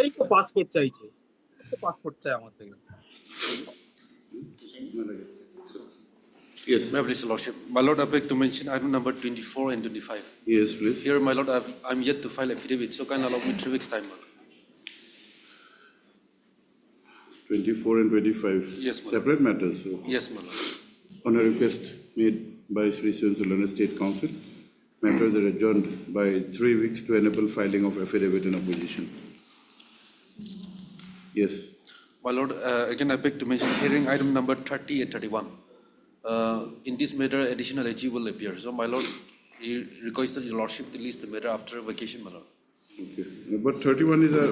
এই তো পাসপোর্ট চাইছে, পাসপোর্ট চাই আমার থেকে। Yes. May I please, Your Lordship? My Lord, I beg to mention item number 24 and 25. Yes, please. Here, my Lord, I'm yet to file affidavit, so can allow me 3 weeks' time, my Lord. 24 and 25. Yes, my Lord. Separate matters. So. Yes, my Lord. On a request made by Sri Solana State Council, matters are adjourned by 3 weeks to enable filing of affidavit in opposition. Yes. My Lord, again, I beg to mention hearing item number 30 and 31. In this matter, additional AG will appear. So, my Lord, he requested Your Lordship to list the matter after vacation, my Lord. Okay. But 31 is a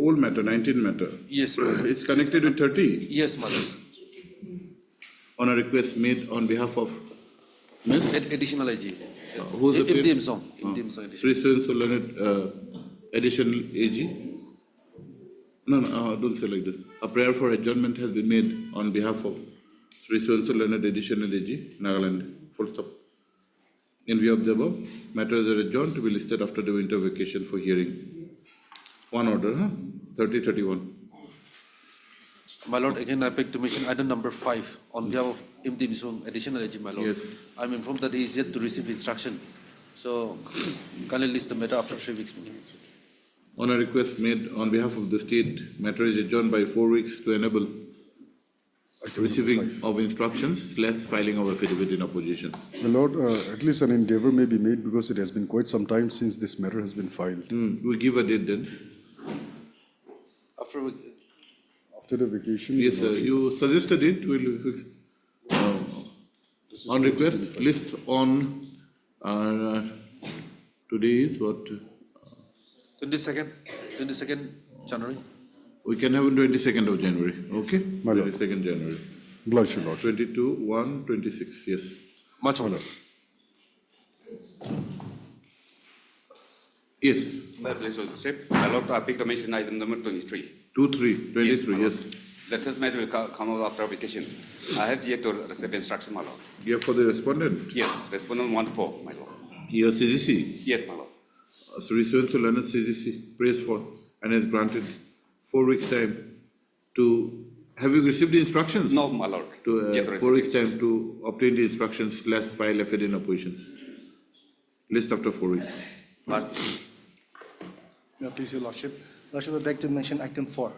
old matter, 19 matter. Yes, my Lord. It's connected with 30. Yes, my Lord. On a request made on behalf of Miss? Additional AG. Who's the MDM song. MDM song. Sri Solana additional AG? No, don't say like this. A prayer for adjournment has been made on behalf of Sri Solana additional AG, Nagaland. Full stop. In view of the above, matters are adjourned to be listed after the winter vacation for hearing. One order, huh? 30-31. My lord, again I beg to mention item number 5 on behalf of MD Misung, additional AG, my lord. Yes. I'm informed that he is yet to receive instruction. So kindly list the matter after 3 weeks meeting. On a request made on behalf of the state, matter is adjourned by 4 weeks to enable receiving of instructions, less filing of affidavit in opposition. My lord, at least an endeavor may be made because it has been quite some time since this matter has been filed. We give a date then. After the vacation. Yes, sir. You suggested it. We'll fix. On request, list on today is what? 22nd January. We can have on 22nd of January. Okay? My lord. 22nd January. Blush, your lordship. 22, 1, 26. Yes. Much honor. Yes. My pleasure, Lordship. My lord, I pick the mention item number 23. 2, 3, 23. Yes, my lord. Yes. Let matter will come out after vacation. I have yet to receive instruction, my lord. Yeah, for the respondent. Yes, respondent 1-4, my lord. Your CGC. Yes, my lord. Sri so learned CGC prays for and has granted 4 weeks time to. Have you received the instructions? No, my lord. To Yet to 4 weeks receive time to obtain the instructions, less file affidavit in opposition. List after 4 weeks. No, please, your lordship. Lordship, I beg to mention item 4.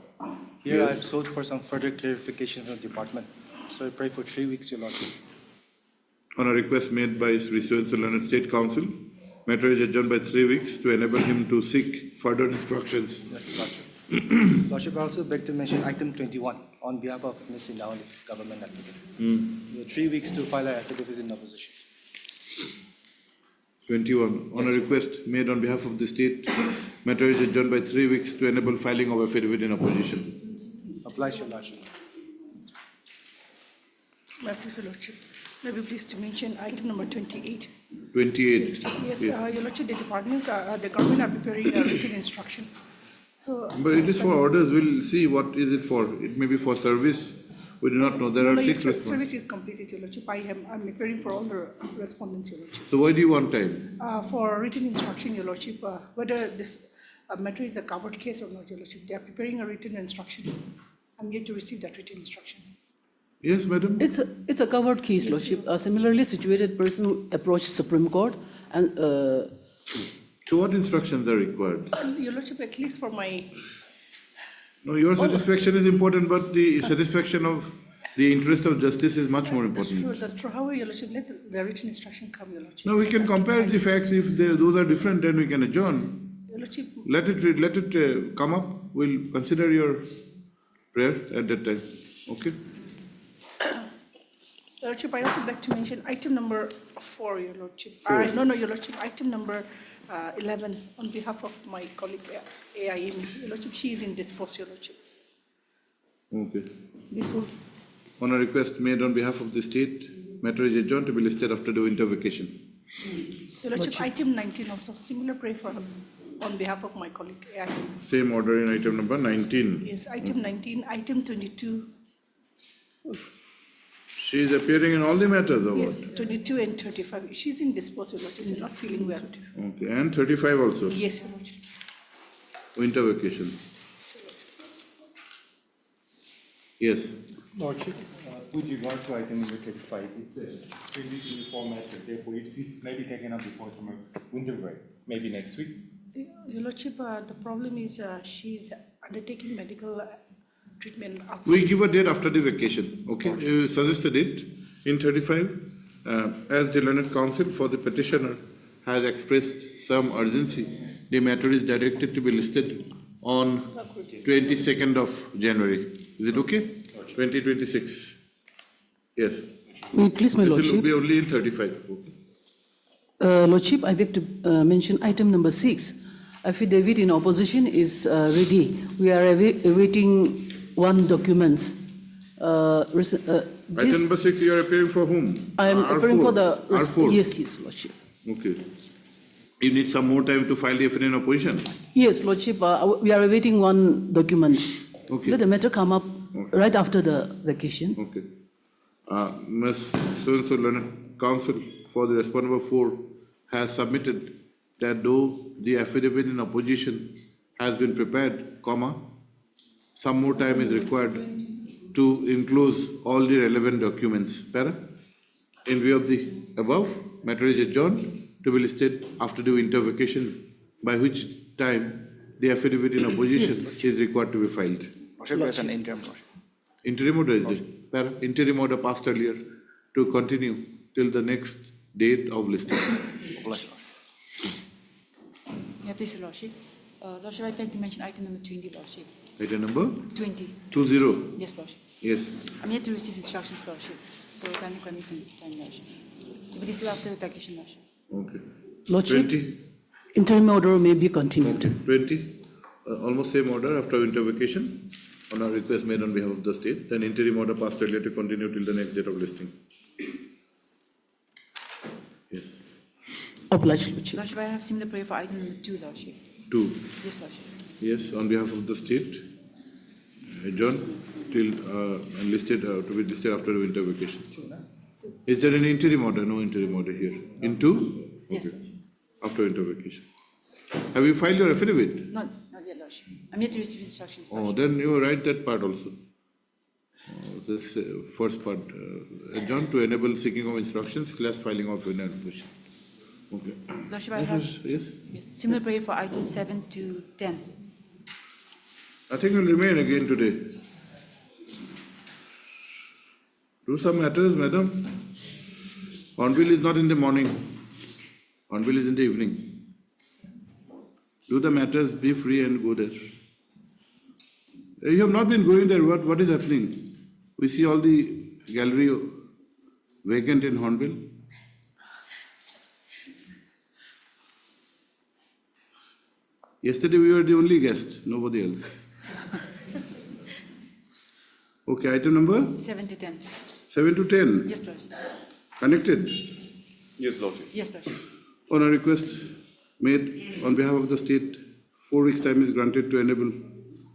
Here I have sought for some further clarification from the department. So I pray for 3 weeks, your lordship. On a request made by Sri so learned State Council, matter is adjourned by 3 weeks to enable him to seek further instructions. Yes, lordship. Lordship, I also beg to mention item 21 on behalf of Ms. Indawali, government applicant. You have 3 weeks to file an affidavit in opposition. 21. On a request made on behalf of the state, matter is adjourned by 3 weeks to enable filing of affidavit in opposition. Applies, your lordship. My please, Your Lordship. May we please to mention item number 28. 28. Yes, Your Lordship, the departments, the government are preparing a written instruction. So. But it is for orders. We'll see what is it for. It may be for service. We do not know. There are No, 6 yes, respondents. service is completed, Your Lordship. I'm preparing for all the respondents, Your Lordship. So why do you want time? For written instruction, Your Lordship, whether this matter is a covered case or not, Your Lordship, they are preparing a written instruction. I'm yet to receive that written instruction. Yes, madam? It's a covered case, Lordship. A similarly situated person approached Supreme Court and So what instructions are required? Your Lordship, at least for my, No, your satisfaction is important, but the satisfaction of the interest of justice is much more that's true, important. that's true. However, Your Lordship, let the written instruction come, Your Lordship. No, we So can that compare find the it. facts. If those are different, then we can adjourn. Your Lordship, Let it come up. We'll consider your prayer at that time. Okay? Your Lordship, I also beg to mention item number 4, Your Lordship. No, Your Lordship, item number 11 on behalf of my colleague AIM. Your Lordship, she is indisposed, Your Lordship. Okay. This will, On a request made on behalf of the state, matter is adjourned to be listed after the winter vacation. Your Lordship, item 19 also, similar prayer for on behalf of my colleague AIM. Same order in item number 19. Yes, item 19, item 22, She is appearing in all the matters or yes, what? 22 and 35. She's indisposed, Your Lordship, she's not feeling well. Okay, and 35 also, Yes, Your Lordship. winter vacation. Yes, Your Lordship. Yes. Lordship, with regard to item number 35, it's a fairly uniform matter, therefore this may be taken up before summer winter break, maybe next week. Your Lordship, the problem is she's undertaking medical treatment outside. We give a date after the vacation, okay? You suggested it in 35. As the learned counsel for the petitioner has expressed some urgency, the matter is directed to be listed on 22nd of January. Is it okay? 2026. Yes. please, my This will Lordship. be only in 35. Okay. Lordship, I beg to mention item number 6. Affidavit in opposition is ready. We are awaiting one documents. Item number 6, you are appearing for whom? I am appearing for the R4. yes, Lordship. Okay. You need some more time to file the affidavit in opposition? Yes, Lordship. We are awaiting one document. Okay. Let the matter come up right after the vacation. Okay. Ms. So-and-so learned counsel for the respondent number 4 has submitted that though the affidavit in opposition has been prepared, comma, some more time is required to enclose all the relevant documents. Para? In view of the above, matter is adjourned to be listed after the winter vacation, by which time the affidavit in opposition is required to be filed. Lordship, there's an interim, Lordship. Interim order is there. Para? Interim order passed earlier to continue till the next date of listing. Yeah, please, Your Lordship. Lordship, I beg to mention item number 20, Lordship. Item number 20. 20. Yes, Lordship. Yes. I'm here to receive instructions, Lordship. So kindly grant me some time, Lordship. But it's still after the vacation, Lordship. Okay. Lordship, 20. interim order may be continued. Okay. 20. Almost same order after winter vacation on a request made on behalf of the state. Then interim order passed earlier to continue till the next date of listing. Yes. Obliged, Lordship. Lordship, I have similar prayer for item number 2, Lordship. 2. Yes, Lordship. Yes, on behalf of the state, adjourn till and listed to be listed after the winter vacation. Is there any interim order? No interim order here. In 2? Yes, Okay. Lordship. After winter vacation. Have you filed your affidavit? Not yet, Lordship. I'm here to receive instructions, Oh, Lordship. then you write that part also. This first part, adjourn to enable seeking of instructions, less filing of an application. Okay. Lordship, I have Yes. similar prayer for item 7 to 10. Nothing will remain again today. Do some matters, madam. Hornbill is not in the morning. Hornbill is in the evening. Do the matters, be free and go there. You have not been going there. What is happening? We see all the gallery vacant in Hornbill. Yesterday we were the only guest, nobody else. Okay, item number 7 to 10. 7 to 10. Yes, Lordship. Connected. Yes, Lordship. Yes, Lordship. On a request made on behalf of the state, 4 weeks' time is granted to enable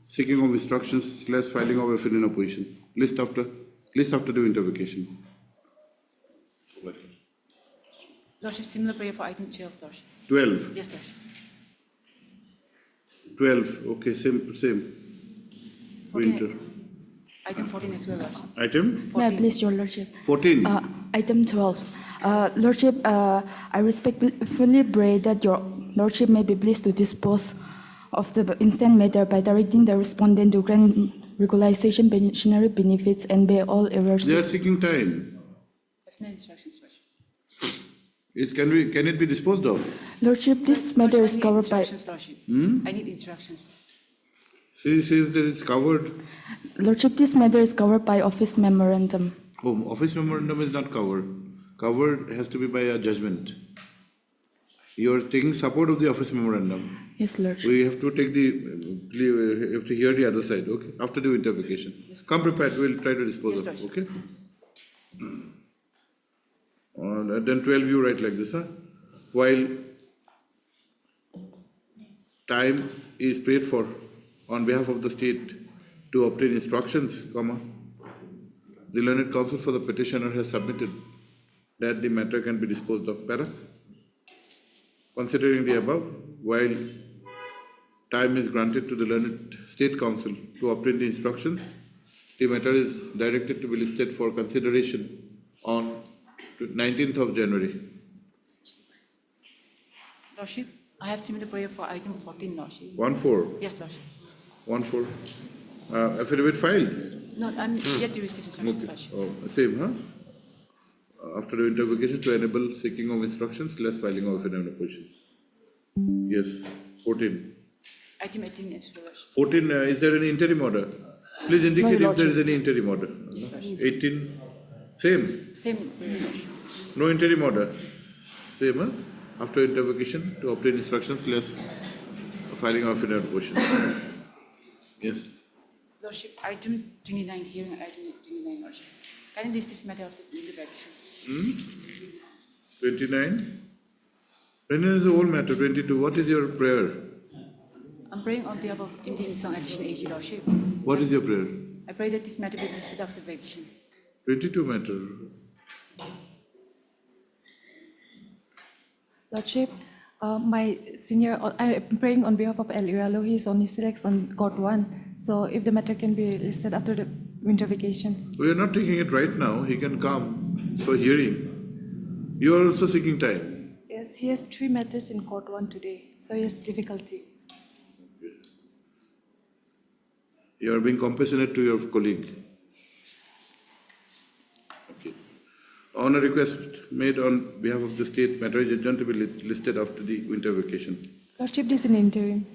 seeking of instructions / filing of affidavit in opposition. List after the winter vacation. Lordship, similar prayer for item 12, Lordship. 12. Yes, Lordship. 12. Okay, same. 14. Winter. Item 14 as well, Lordship. Item May I 14. please, Your Lordship? 14. Item 12. Lordship, I respectfully pray that Your Lordship may be pleased to dispose of the instant matter by directing the respondent to grant regularization pensionary benefits and pay all errors. They are seeking time. I have no instructions, Lordship. Can it be disposed of? Lordship, this matter is covered by. Instructions, Lordship. I need instructions. She says that it's covered. Lordship, this matter is covered by office memorandum. Oh, office memorandum is not covered. Covered has to be by a judgment. You are taking support of the office memorandum. Yes, Lordship. We have to take we have to hear the other side, okay? After the winter vacation. Come prepared, we'll try to dispose Yes, of it, okay? Then 12 you write like this, huh? While time is paid for on behalf of the state to obtain instructions, the learned counsel for the petitioner has submitted that the matter can be disposed of. Para? Considering the above, while time is granted to the learned state counsel to obtain the instructions, the matter is directed to be listed for consideration on 19th of January. Lordship, I have similar prayer for item 14, Lordship. 1-4. Yes, Lordship. 1-4. Affidavit filed. No, I'm yet to receive instructions, Lordship. Oh, same, huh? After the winter vacation to enable seeking of instructions, less filing of affidavit in opposition. Yes. 14. Item 18 as well, Lordship. 14, is there any interim order? Please indicate if there is any interim order. Yes, Lordship. 18. Same. Same prayer, Lordship. No interim order. Same, huh? After winter vacation to obtain instructions, less filing of affidavit in opposition. Yes. Lordship, item 29, hearing item 29, Lordship. Can you list this matter of the winter vacation? 29. 29 is the whole matter. 22. What is your prayer? I'm praying on behalf of MD Imsong Additional AG, Lordship. What is your prayer? I pray that this matter be listed after vacation. 22 matter. Lordship, my senior, I am praying on behalf of El Iralo. He is only selects on court 1. So if the matter can be listed after the winter vacation. We are not taking it right now. He can come for hearing. You are also seeking time. Yes, he has 3 matters in court 1 today, so he has difficulty. You are being compassionate to your colleague. Okay. On a request made on behalf of the state, matter is adjourned to be listed after the winter vacation. Lordship, this is an interim.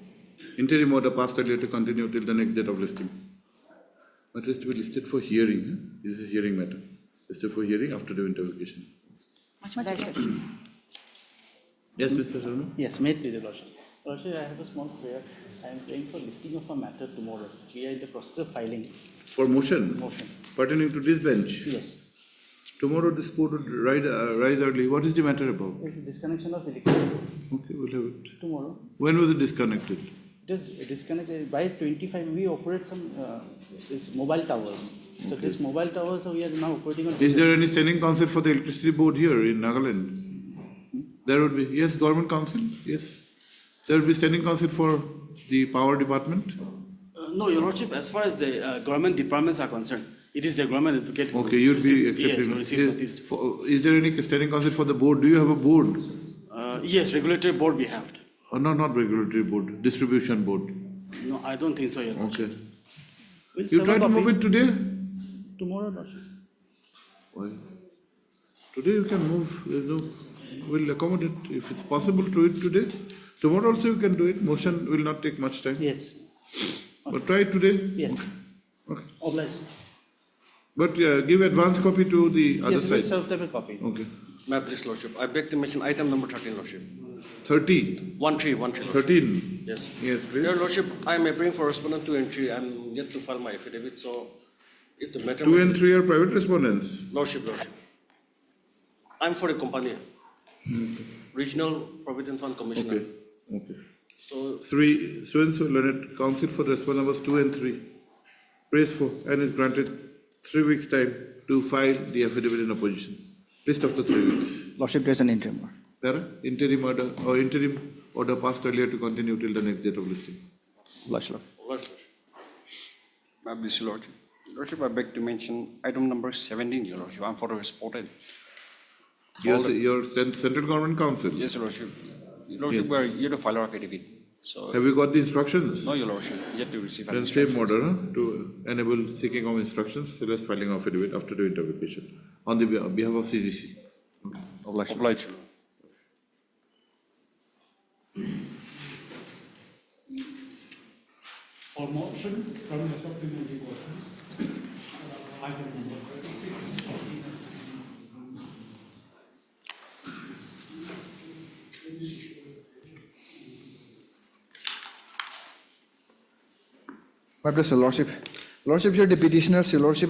Interim order passed earlier to continue till the next date of listing. Matter is to be listed for hearing. This is a hearing matter. Listed for hearing after the winter vacation. Much pleasure. Yes, Mr. Sharma? Yes, may it please, Your Lordship. Lordship, I have a small prayer. I am praying for listing of a matter tomorrow. We are in the process of filing For motion? motion. Pertaining to this bench? Yes. Tomorrow this court would rise early. What is the matter about? It's a disconnection of electricity Okay, we'll have it. tomorrow. When was it disconnected? It is disconnected by 25. We operate some this mobile towers. So this mobile towers we are now operating on. Is there any standing council for the electricity board here in Nagaland? There would be. Yes, government council. Yes. There would be standing council for the power department. No, Your Lordship, as far as the government departments are concerned, it is the government advocate who Okay, you'd be received- accepting. Yes, who received notice. Is there any standing council for the board? Do you have a board? Yes, regulatory board we have. No, not regulatory board, distribution board. No, I don't think so, Your Lordship. Okay. We'll You serve try a to move copy it today? tomorrow, Lordship. Why? Today you can move. There's no. We'll accommodate if it's possible to do it today. Tomorrow also you can do it. Motion will not take much time. Yes. But try it today. Yes. Okay. Obliged. But give advance copy to the other Yes, we'll side. serve them a copy. Okay. May I please, Lordship, I beg to mention item number 13, Lordship. 13. 13, Lordship. 13. Yes. Yes, please. Your Lordship, I am appearing for respondent 2 and 3. I am yet to file my affidavit, so if the matter... 2 and 3 are private respondents. Lordship. I am for a company. Regional Provident Fund Commissioner. Okay. Okay. So 3, so and so learned council for respondent numbers 2 and 3. Praise for and is granted 3 weeks time to file the affidavit in opposition. List of the 3 weeks. Lordship, there's an interim order. There are interim order passed earlier to continue till the next date of listing. Lordship. Lordship. May I please, Lordship. Lordship, I beg to mention item number 17, Your Lordship. I am for the respondent. Your central government council. Yes, Your Lordship. Your Lordship, Yes. we are yet to file our affidavit. So, Have you got the instructions? no, Your Lordship, yet to receive an Then same instructions. order to enable seeking of instructions, so let's filing of affidavit after the intervocation on the behalf of CGC. Obliged. For motion from the supplementary question, item number 36. My blessed Lordship. Lordship, here the petitioners, Your Lordship,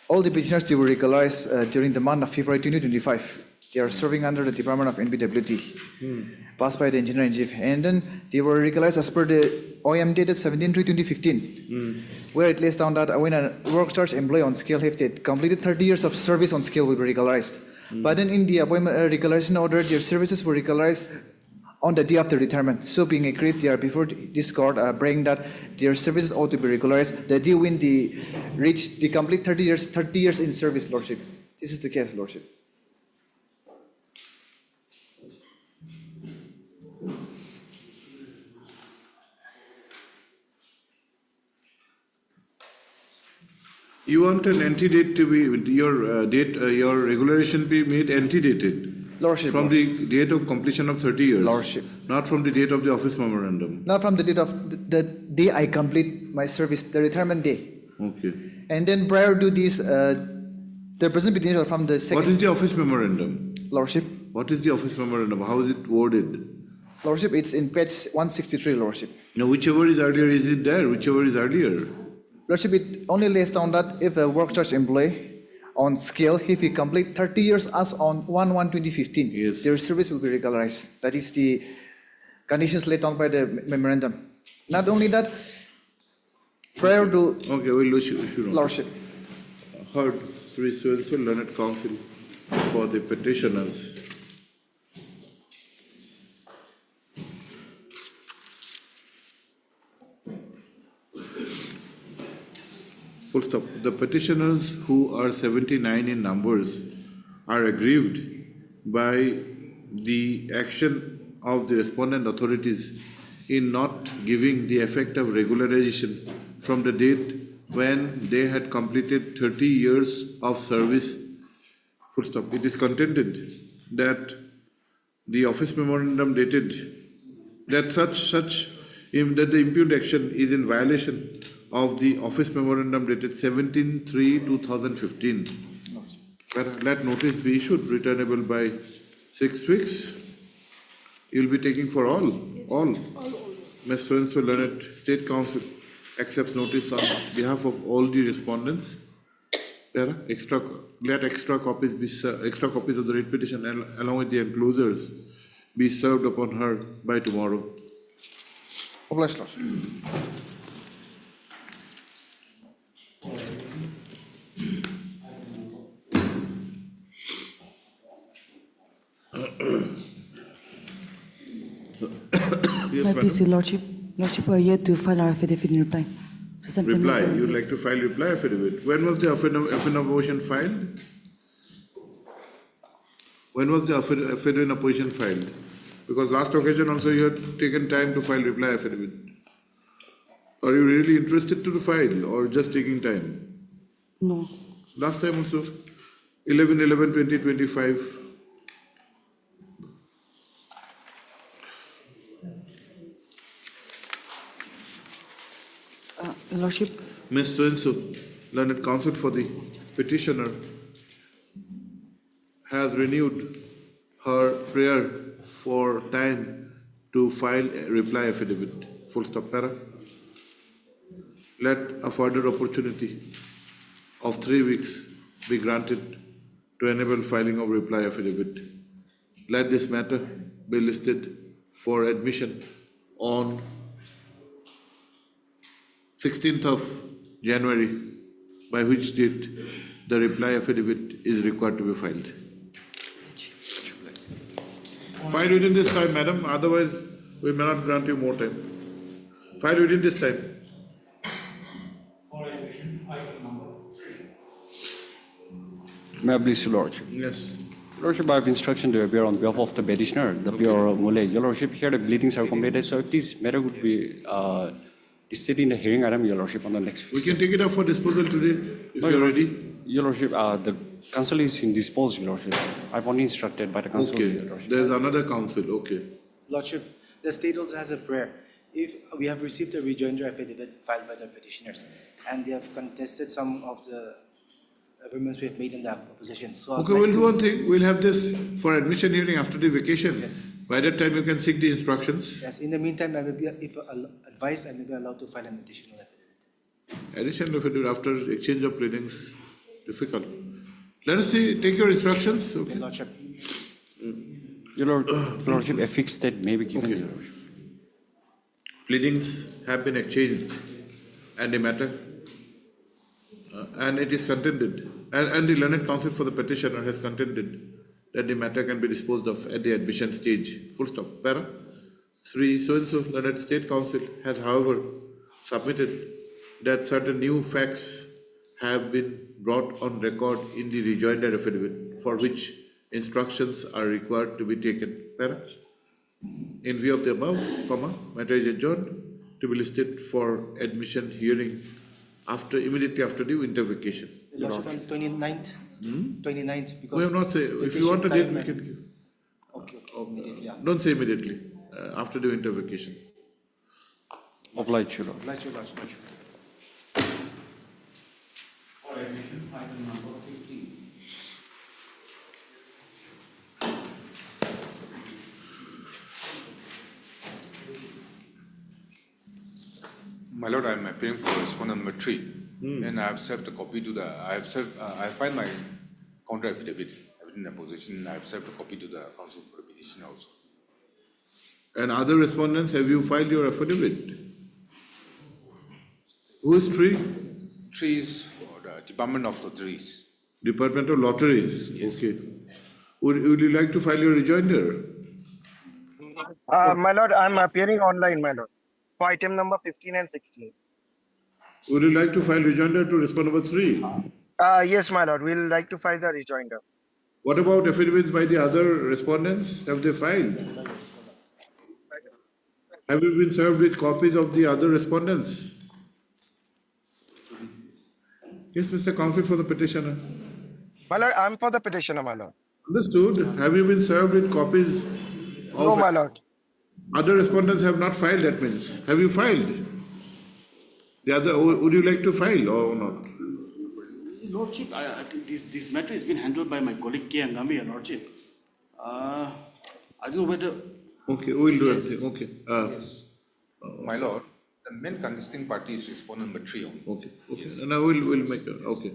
all the petitioners they were regularized during the month of February 2025. They are serving under the Department of NPWT, passed by the Engineer-in-Chief. And then they were regularized as per the OM dated 17/3/2015, where it lays down that when a work charge employee on scale have completed 30 years of service on scale will be regularized. But then in the appointment regularization order, their services were regularized on the day of the retirement. So being agreed there before this court, praying that their services ought to be regularized the day when they reach the complete 30 years in service, Lordship. This is the case, Lordship. You want an antedate to be, your regularization be made antedated? Lordship. From the date of completion of 30 years? Lordship. Not from the date of the office memorandum? Not from the date of the day I complete my service, the retirement day. Okay. And then prior to this, the present petitioner from the second... What is the office memorandum? Lordship. What is the office memorandum? How is it worded? Lordship, it's in page 163, Lordship. No, whichever is earlier, is it there? Whichever is earlier. Lordship, it only lays down that if a work charge employee on scale, if he complete 30 years as on 1/1/2015, yes, their service will be regularized. That is the conditions laid down by the memorandum. Not only that, prior to... Okay, we'll issue Lordship. Heard Sri so learned counsel for the petitioners. Full stop. The petitioners, who are 79 in numbers, are aggrieved by the action of the respondent authorities in not giving the effect of regularization from the date when they had completed 30 years of service. Full stop. It is contended that the office memorandum dated that that the impugned action is in violation of the office memorandum dated 17/3/2015. Let notice be issued, returnable by 6 weeks. You'll be taking for all. Ms. So-and-so Learned State Council accepts notice on behalf of all the respondents. Let extra copies of the writ petition along with the enclosures be served upon her by tomorrow. Obliged, Lordship. My PC, Lordship. Lordship, we are here to file our affidavit in reply. So sometime Reply. later, You'd yes. like to file reply affidavit. When was the affidavit in opposition filed? When was the affidavit in opposition filed? Because last occasion also you had taken time to file reply affidavit. Are you really interested to file or just taking time? No. Last time also, 11/11/2025. Lordship, Ms. So-and-so, learned counsel for the petitioner, has renewed her prayer for time to file a reply affidavit. Full stop, para. Let a further opportunity of 3 weeks be granted to enable filing of reply affidavit. Let this matter be listed for admission on 16th of January, by which date the reply affidavit is required to be filed. File within this time, madam, otherwise we may not grant you more time. File within this time. For admission, item number 3. May I please, Your Lordship? Yes. Lordship, I have instruction to appear on behalf of the petitioner, the Bureau of Mule. Your Lordship, here the pleadings are completed, so if this matter would be listed in the hearing item, Your Lordship, on the next We week. can take it up for disposal today, if No, you are Your ready. Your Lordship, the council is indisposed, Your Lordship. I've only instructed by the council, Okay, Your Lordship. there is another council, okay. Lordship, the state also has a prayer. If we have received a rejoinder affidavit filed by the petitioners, and they have contested some of the arguments we have made in the opposition. So I'd Okay, like we'll to- do one thing, we'll have this for admission hearing after the vacation. Yes. By that time you can seek the instructions. Yes, in the meantime, I will be, if advised, I may be allowed to file an additional affidavit. Additional affidavit after exchange of pleadings, difficult. Let us see, take your instructions, okay? Your Lordship. Your Lordship, a fixed date may be given, Okay. Your Lordship. Pleadings have been exchanged and the matter, and it is contended, and the learned counsel for the petitioner has contended that the matter can be disposed of at the admission stage. Full stop. Para. Sri so-and-so learned state council has, however, submitted that certain new facts have been brought on record in the rejoinder affidavit, for which instructions are required to be taken. Para. In view of the above, matter is adjourned to be listed for admission hearing immediately after the winter vacation. Your Lordship, on 29th? 29th, because... We have not said, if you want a date, we can give. Okay, immediately after. Don't say immediately, after the winter vacation. Obliged, Your Lord. Obliged, Your Lordship. For admission, item number 15. My Lord, I am appearing for respondent number 3, and I have served a copy to the. I have filed my counter affidavit in opposition. I have served a copy to the counsel for the petition also. And other respondents, have you filed your affidavit? Who is Tree? 3 is for the Department of Lotteries. Department of Lotteries. Okay. Would you like to file your rejoinder? My Lord, I'm appearing online, my Lord, for item number 15 and 16. Would you like to file rejoinder to respond number 3? Yes, my lord, we'll like to file the rejoinder. What about affidavits by the other respondents? Have they filed? Have you been served with copies of the other respondents? Yes, Mr. Counsel for the petitioner. My lord, I'm for the petitioner, my lord. Understood. Have you been served with copies of... No, my lord. Other respondents have not filed, that means. Have you filed? The other, would you like to file or not? Lordship, I think this matter has been handled by my colleague K. Angami, Your Lordship. I don't know whether... Okay, we'll do it. Okay. Yes. My lord, the main contesting party is respondent number 3 only. Okay, okay. Yes. Now we'll make it. Okay.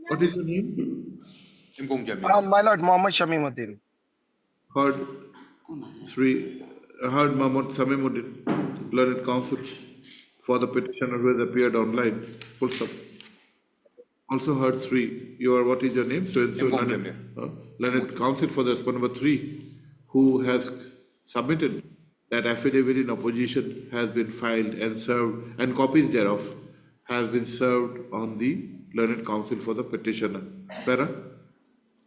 What is your name? My lord, Mohammed Shamimuddin. Heard Mohammed Samimuddin, learned counsel for the petitioner who has appeared online. Full stop. Also heard 3. What is your name? So learned counsel for the respondent number 3, who has submitted that affidavit in opposition has been filed and served, and copies thereof has been served on the learned counsel for the petitioner. Para?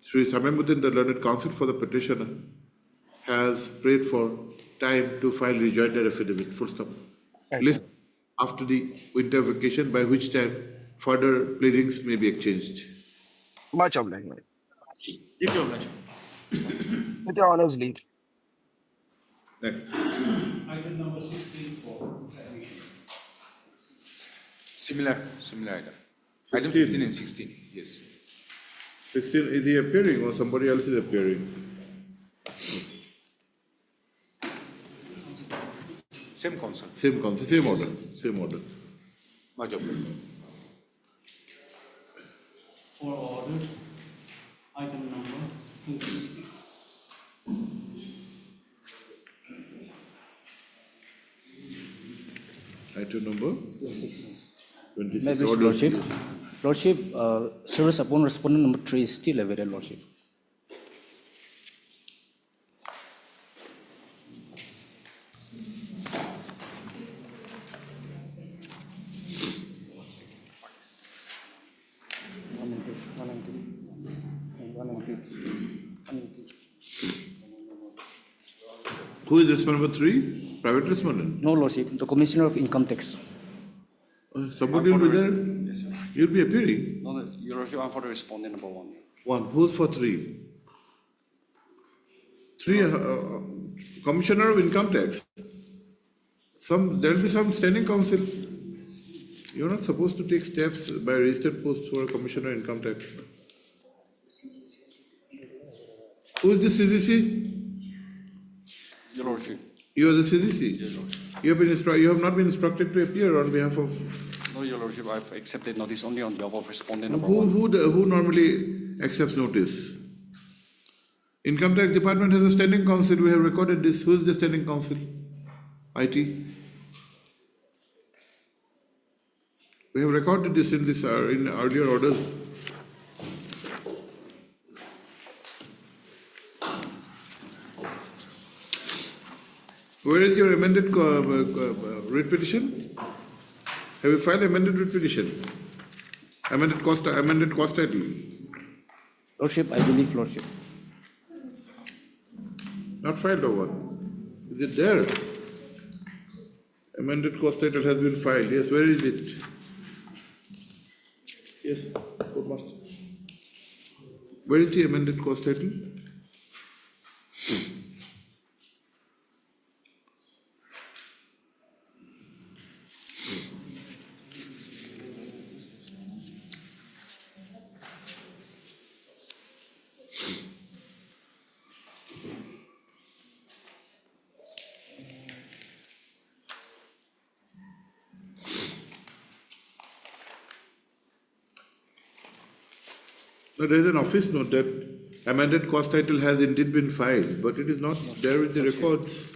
Sri Samimuddin, the learned counsel for the petitioner, has prayed for time to file rejoinder affidavit. Full stop. List after the winter vacation, by which time further pleadings may be exchanged. Much obliged. With your pleasure. With your honor's leave. Next. Item number 16 for admission. Similar item. Item 16. 15 and 16, yes. 16, is he appearing or somebody else is appearing? Same concern. Same counsel, same order, same order. Much obliged. For order, item number 26. Item number 26. Maybe, Order. Lordship, service upon respondent number 3 is still awaited, Lordship. Who is respondent number 3? Private respondent? No, Lordship, the Commissioner of Income Tax. Somebody will be there? Yes, sir. You'll be appearing? No, Your Lordship, I'm for the respondent number 1. 1. Who's for 3? 3, Commissioner of Income Tax. There will be some standing counsel. You're not supposed to take steps by registered post for a Commissioner of Income Tax. Who is the CCC? Your Lordship. You are the CCC? Yes, Lordship. You have not been instructed to appear on behalf of... No, Your Lordship, I've accepted notice only on behalf of respondent number Who 1. who normally accepts notice? Income Tax Department has a standing counsel. We have recorded this. Who is the standing counsel? IT. We have recorded this in earlier orders. Where is your amended writ petition? Have you filed amended writ petition? Amended cost title? Lordship, I believe, Lordship. Not filed or what? Is it there? Amended cost title has been filed. Yes, where is it? Yes, court master. Where is the amended cost title? No, there is an office note that amended cost title has indeed been filed, but it is not there with the records.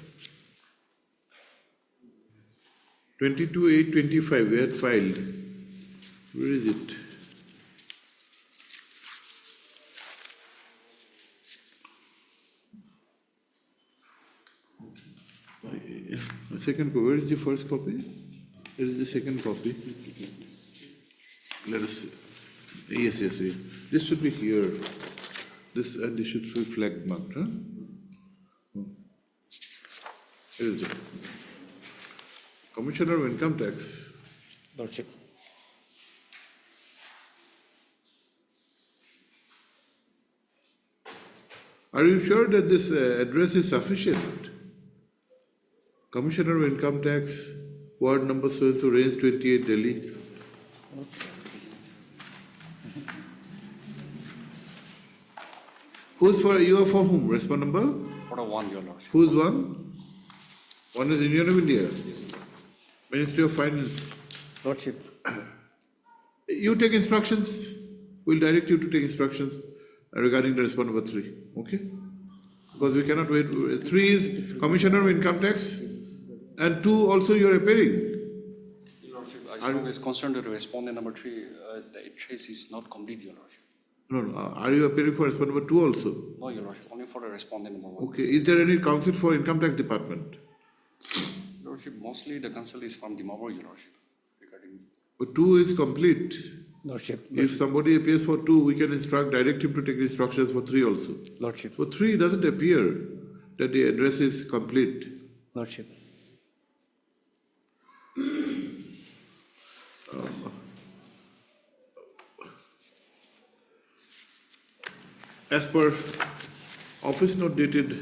22/8/25 we had filed. Where is it? The second copy, where is the first copy? There is the second copy. Let us see. Yes. This should be here. This and this should be flag marked, huh? Here is it. Commissioner of Income Tax. Lordship. Are you sure that this address is sufficient? Commissioner of Income Tax, ward number so range 28, Delhi. You are for whom? Respond number? For the one, Your Lordship. Who's one? One is Union of India, Ministry of Finance. Lordship. You take instructions. We'll direct you to take instructions regarding the respond number 3. Okay? Because we cannot wait. 3 is Commissioner of Income Tax, and 2 also you are appearing. Your Lordship, as long as concerned with respondent number 3, the trace is not complete, Your Lordship. No. Are you appearing for respond number 2 also? No, Your Lordship, only for the respondent number 1. Okay. Is there any counsel for Income Tax Department? Your Lordship, mostly the counsel is from Dimapur, Your Lordship, regarding. But 2 is complete. Lordship. If somebody appears for 2, we can direct him to take instructions for 3 also. Lordship. For 3, doesn't appear that the address is complete. Lordship. As per office note dated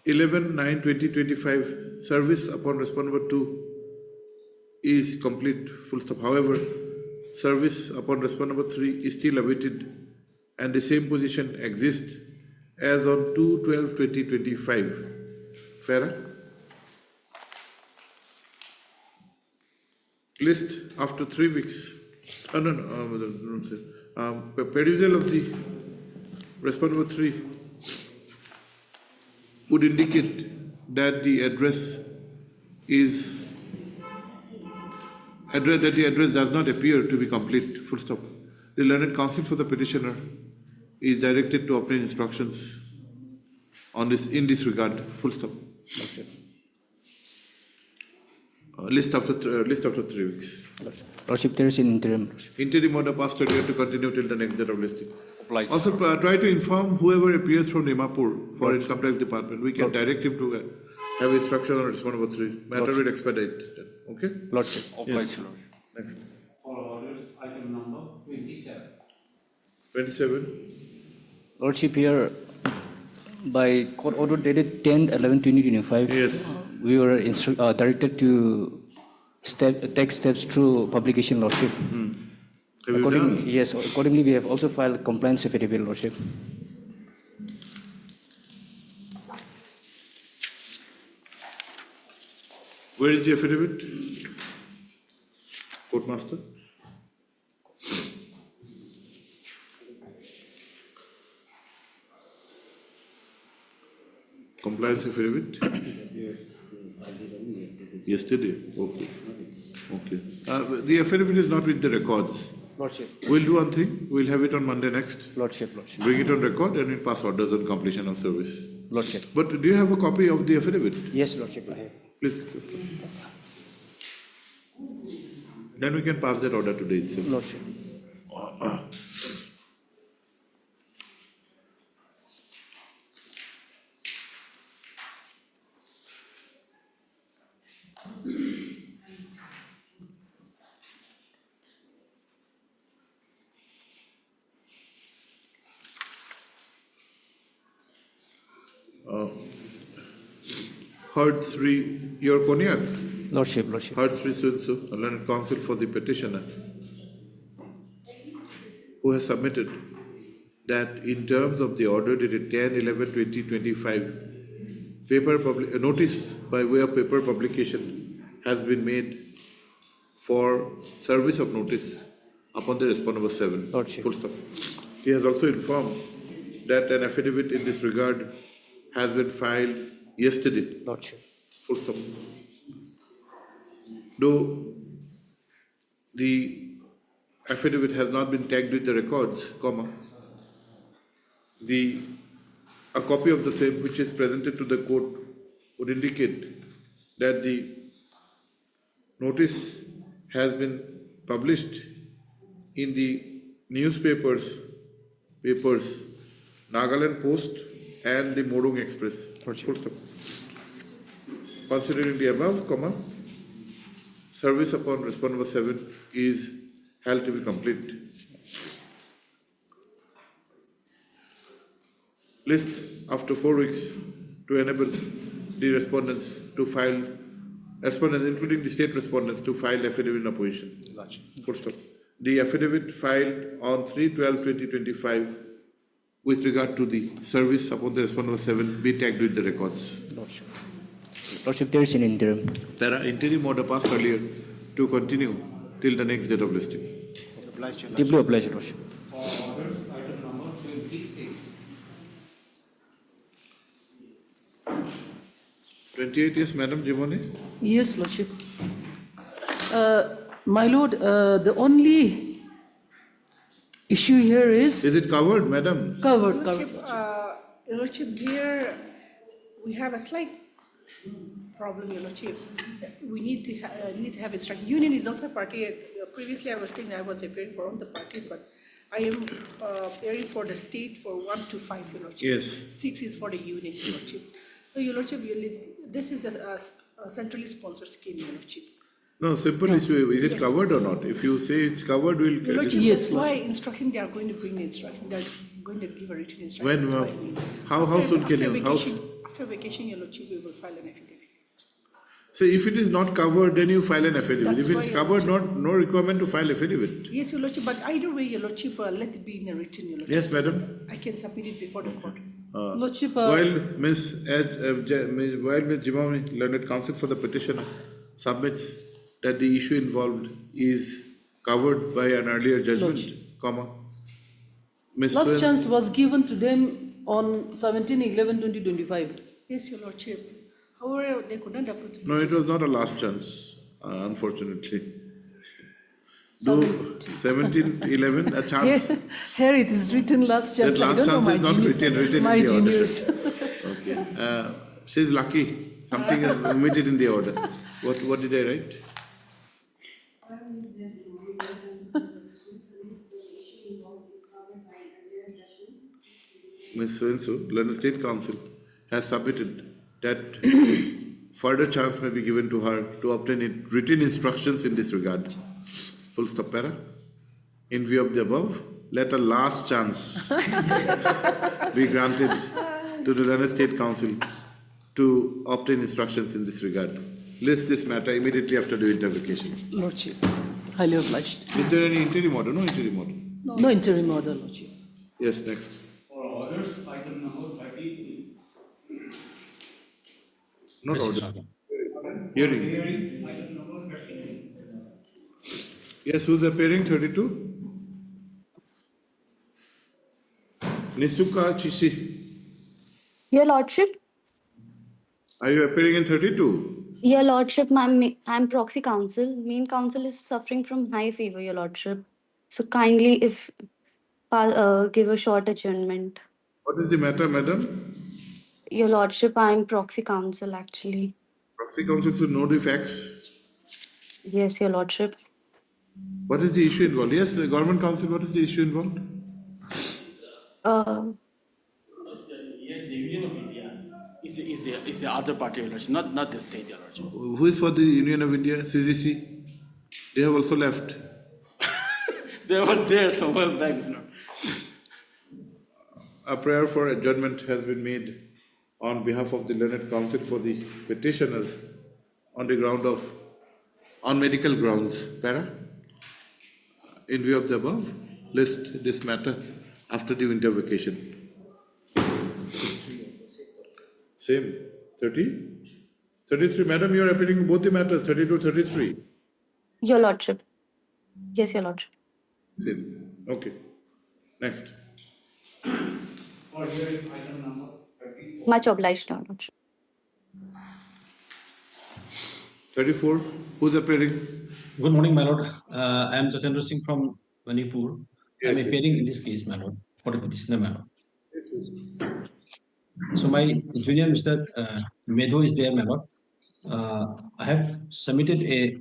11/9/2025, service upon respond number 2 is complete, full stop. However, service upon respond number 3 is still awaited and the same position exists as on 2/12/2025. Fair? List after 3 weeks. Perusal of the respond number 3 would indicate that the address does not appear to be complete, full stop. The learned counsel for the petitioner is directed to obtain instructions on this in this regard, full stop. List after 3 weeks. Lordship, there is an interim. Interim order passed earlier to continue till the next date of listing. Obliged. Also, try to inform whoever appears from Dimapur for Income Tax Department. We can direct him to have instruction on respond number 3. Matter will expedite. Okay? Lordship. Obliged, Yes. Lordship. Next. For orders, item number 27. 27. Lordship, here by court order dated 10/11/2025, yes, we were directed to take steps through publication, Lordship. Have you done? Yes, accordingly, we have also filed compliance affidavit, Lordship. Where is the affidavit? Courtmaster? Compliance affidavit? Yes, I did only yesterday. Yesterday? Okay. Okay. The affidavit is not with the records. Lordship. We'll do one thing. We'll have it on Monday next. Lordship, Lordship. Bring it on record and we'll pass orders on completion of service. Lordship. But do you have a copy of the affidavit? Yes, Lordship, I have. Please. Then we can pass that order today itself. Lordship. Heard 3, your cognac? Lordship, Lordship. Heard 3 so a learned counsel for the petitioner, who has submitted that in terms of the order dated 10/11/2025, notice by way of paper publication has been made for service of notice upon the respond number 7. Lordship. Full stop. He has also informed that an affidavit in this regard has been filed yesterday. Lordship. Full stop. Though the affidavit has not been tagged with the records, comma, the A copy of the same which is presented to the court would indicate that the notice has been published in the papers Nagaland Post and the Morung Express. Full stop. Considering the above, service upon respondent number 7 is held to be complete. List after 4 weeks to enable the respondents, including the state respondents, to file affidavit in opposition. Full stop. The affidavit filed on 3/12/2025 with regard to the service upon the respondent number 7 be tagged with the records. Lordship, there is an interim. There are interim order passed earlier to continue till the next date of listing. Deeply obliged, Your Lordship. Orders, item number 28. 28, yes, Madam Jimoni? Yes, Lordship. My Lord, the only issue here is... Is it covered, Madam? Covered. Your Lordship, here we have a slight problem, Your Lordship. We need to have instruction. Union is also a party. Previously, I was thinking I was appearing for all the parties, but I am appearing for the state for 1 to 5, Your Lordship. Yes. 6 is for the union, Your Lordship. So, Your Lordship, this is a centrally sponsored scheme, Your Lordship. No, simple issue. Is it Yes. covered or not? If you say it's covered, we'll... Your Lordship, that's why instruction, they are going to bring the instruction. They are going to give a written instruction. When, That's why I mean. how soon can you... After vacation, Your Lordship, we will file an affidavit. So if it is not covered, then you file an affidavit. That's If it's why- covered, no requirement to file affidavit. Yes, Your Lordship, but either way, Your Lordship, let it be in a written, Your Lordship. Yes, Madam. I can submit it before the court. Lordship, While Ms. Jimami, learned counsel for the petitioner, submits that the issue involved is covered by an earlier judgment, Ms. last Swen- chance was given to them on 17/11/2025. Yes, Your Lordship. However, they could not approve. No, it was not a last chance, unfortunately. Though 17/11, a chance. Here it is written last That chance. I last don't know chance my is not written my in the order. juniors. Okay. She's lucky. Something is omitted in the order. What did I write? Ms. So-and-so, London State Council, has submitted that further chance may be given to her to obtain written instructions in this regard. Full stop para. In view of the above, let a last chance be granted to the London State Council to obtain instructions in this regard. List this matter immediately after the intervocation. Lordship, highly obliged. Is there any interim order? No interim order. No interim order, Lordship. Yes, next. For orders, item number 33. Not order. Hearing. Hearing, item number 33. Yes, who's appearing? 32? Nisuka Chishi. Your Lordship, Are you appearing in 32? Your Lordship, I'm proxy counsel. Main counsel is suffering from high fever, Your Lordship. So kindly, if give a short adjournment. What is the matter, madam? Your Lordship, I'm proxy counsel actually. Proxy counsel should know the facts. Yes, Your Lordship. What is the issue involved? Yes, the government counsel, what is the issue involved? The Union of India is the other party, Your Lordship, not the state, Your Lordship. Who is for the Union of India? CCC? They have also left. They were there some while back. A prayer for adjournment has been made on behalf of the learned counsel for the petitioners on medical grounds. Para? In view of the above, list this matter after the winter vacation. Same. 30? 33. Madam, you are appearing both the matters, 32, 33. Your Lordship. Yes, Your Lordship. Same. Okay. Next. For hearing, item number 34. Much obliged, Your Lordship. 34. Who's appearing? Good morning, my lord. I am Jatendra Singh from Manipur. I am Yes, appearing in this case, my lord, for the petitioner, my lord. So my junior Mr. Medho is there, my lord. I have submitted a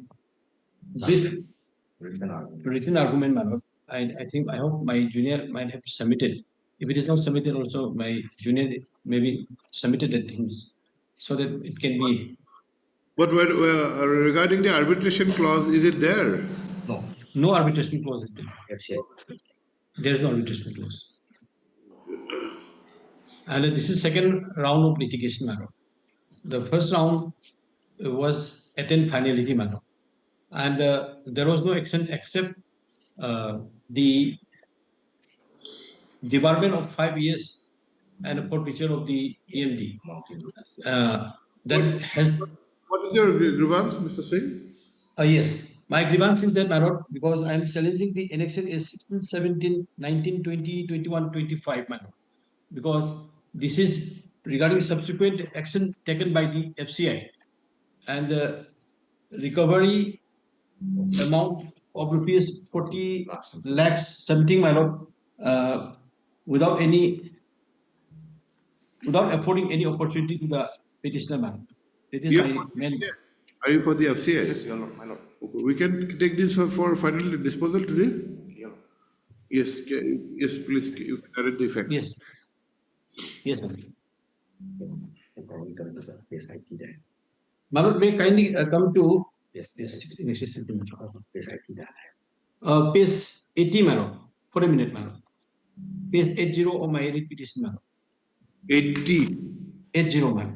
brief written argument, my lord. I think, I hope my junior might have submitted. If it is not submitted also, my junior maybe submitted it things so that it can be. But regarding the arbitration clause, is it there? No, no arbitration clause is there. There is no arbitration clause. And this is second round of litigation, madam. The first round was attend finality, madam. And there was no action except the debarment of 5 years and a forfeiture of the EMD. That has. What is your grievance, Mr. Singh? Yes, my grievance is that, my lord, because I am challenging the annexation is 16, 17, 19, 20, 21, 25, my lord. Because this is regarding subsequent action taken by the FCI and the recovery amount of rupees 40 lakhs something, my lord, without affording any opportunity to the petitioner, man. It is my main. Are you for the FCI? Yes, Your Lord, my Lord. We can take this for final disposal today? Your Lord. Yes, yes, please, you can narrate the effect. Yes. Yes, sir. My lord, may kindly come to page 80, my lord. For a minute, my lord. Page 80 of my writ petition, my lord. 80. 80, my lord.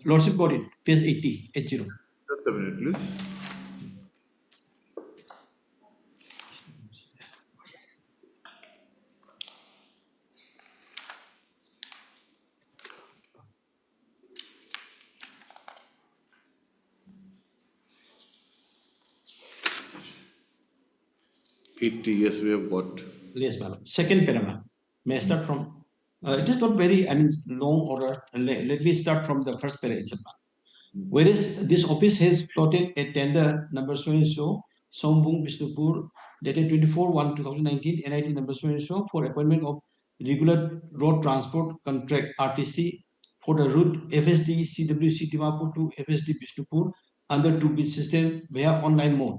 Lordship got it, page 80, 80. Just a minute, please. Yes, we have got. Yes, madam. Second paragraph. May I start from? It is not very, long order. Let me start from the first paragraph. Whereas this office has plotted a tender number so and so, Sombung Bishnupur, dated 24/1/2019, NIT number so and so, for appointment of regular road transport contract RTC for the route FSD CWC Dimapur to FSD Bishnupur under 2-bid system via online mode.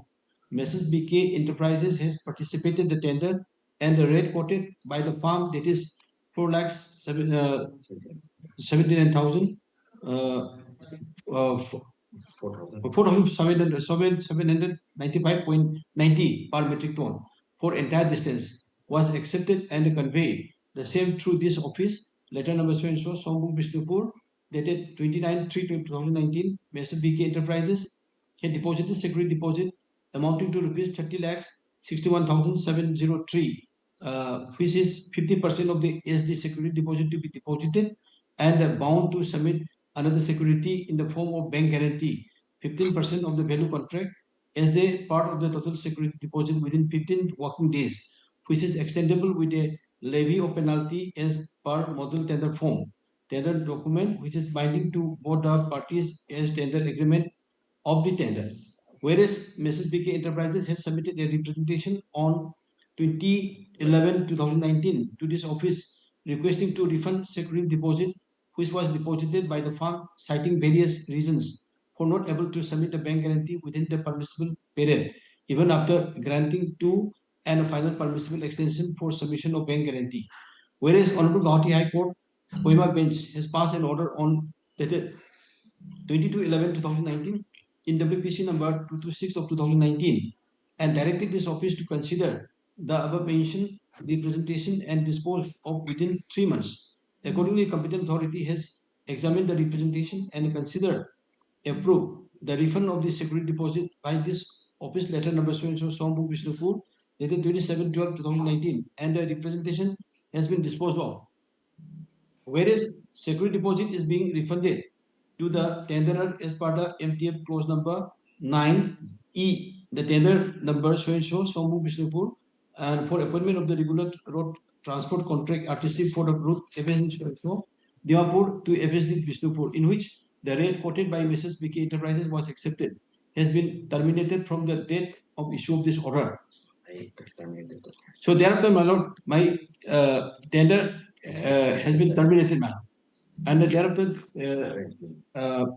Mrs. BK Enterprises has participated the tender and the rate quoted by the firm, that is 4,79,000. 4,795.90 per metric ton for entire distance was accepted and conveyed. The same through this office, letter number so and so, Sombung Bishnupur, dated 29/3/2019, Mrs. BK Enterprises had deposited security deposit amounting to rupees 30 lakhs 61,703, which is 50% of the SD security deposit to be deposited, and bound to submit another security in the form of bank guarantee, 15% of the value contract as a part of the total security deposit within 15 working days, which is extendable with a levy of penalty as per model tender form. Tender document which is binding to both the parties as tender agreement of the tender. Whereas Mrs. BK Enterprises has submitted a representation on 20/11/2019 to this office requesting to refund security deposit which was deposited by the firm, citing various reasons for not able to submit a bank guarantee within the permissible period, even after granting to and a final permissible extension for submission of bank guarantee. Whereas Honorable Gauhati High Court, Kohima bench has passed an order on 22/11/2019 in WPC number 226/2019 and directed this office to consider the above mentioned representation and dispose of within 3 months. Accordingly, competent authority has examined the representation and considered approve the refund of the security deposit by this office, letter number so and so, Sombung Bishnupur, dated 27/12/2019, and the representation has been disposed of. Whereas security deposit is being refunded to the tenderer as per the MTF clause number 9E, the tender number so and so, Sombung Bishnupur, and for appointment of the regular road transport contract RTC for the route FSD so Dimapur to FSD Bishnupur, in which the rate quoted by Mrs. BK Enterprises was accepted, has been terminated from the date of issue of this order. So thereafter, my lord, my tender has been terminated, madam. And thereafter,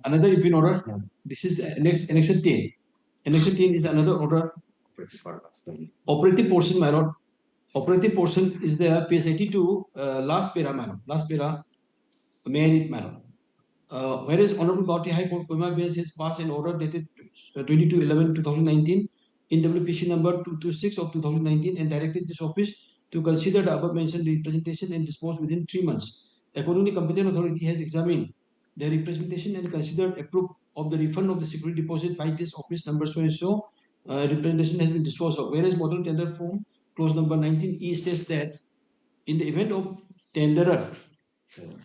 another IPIN order. This is the annexation 10. Annexation 10 is another order. Operative portion, my lord. Operative portion is the page 82, last para, madam. Last para, may I read, madam. Whereas Honorable Gauhati High Court, Kohima Bench has passed an order dated 22/11/2019 in WPC number 226 of 2019 and directed this office to consider the above mentioned representation and dispose within 3 months. Accordingly, competent authority has examined the representation and considered approved of the refund of the security deposit by this office number so and so. Representation has been disposed of. Whereas model tender form clause number 19E states that in the event of tenderer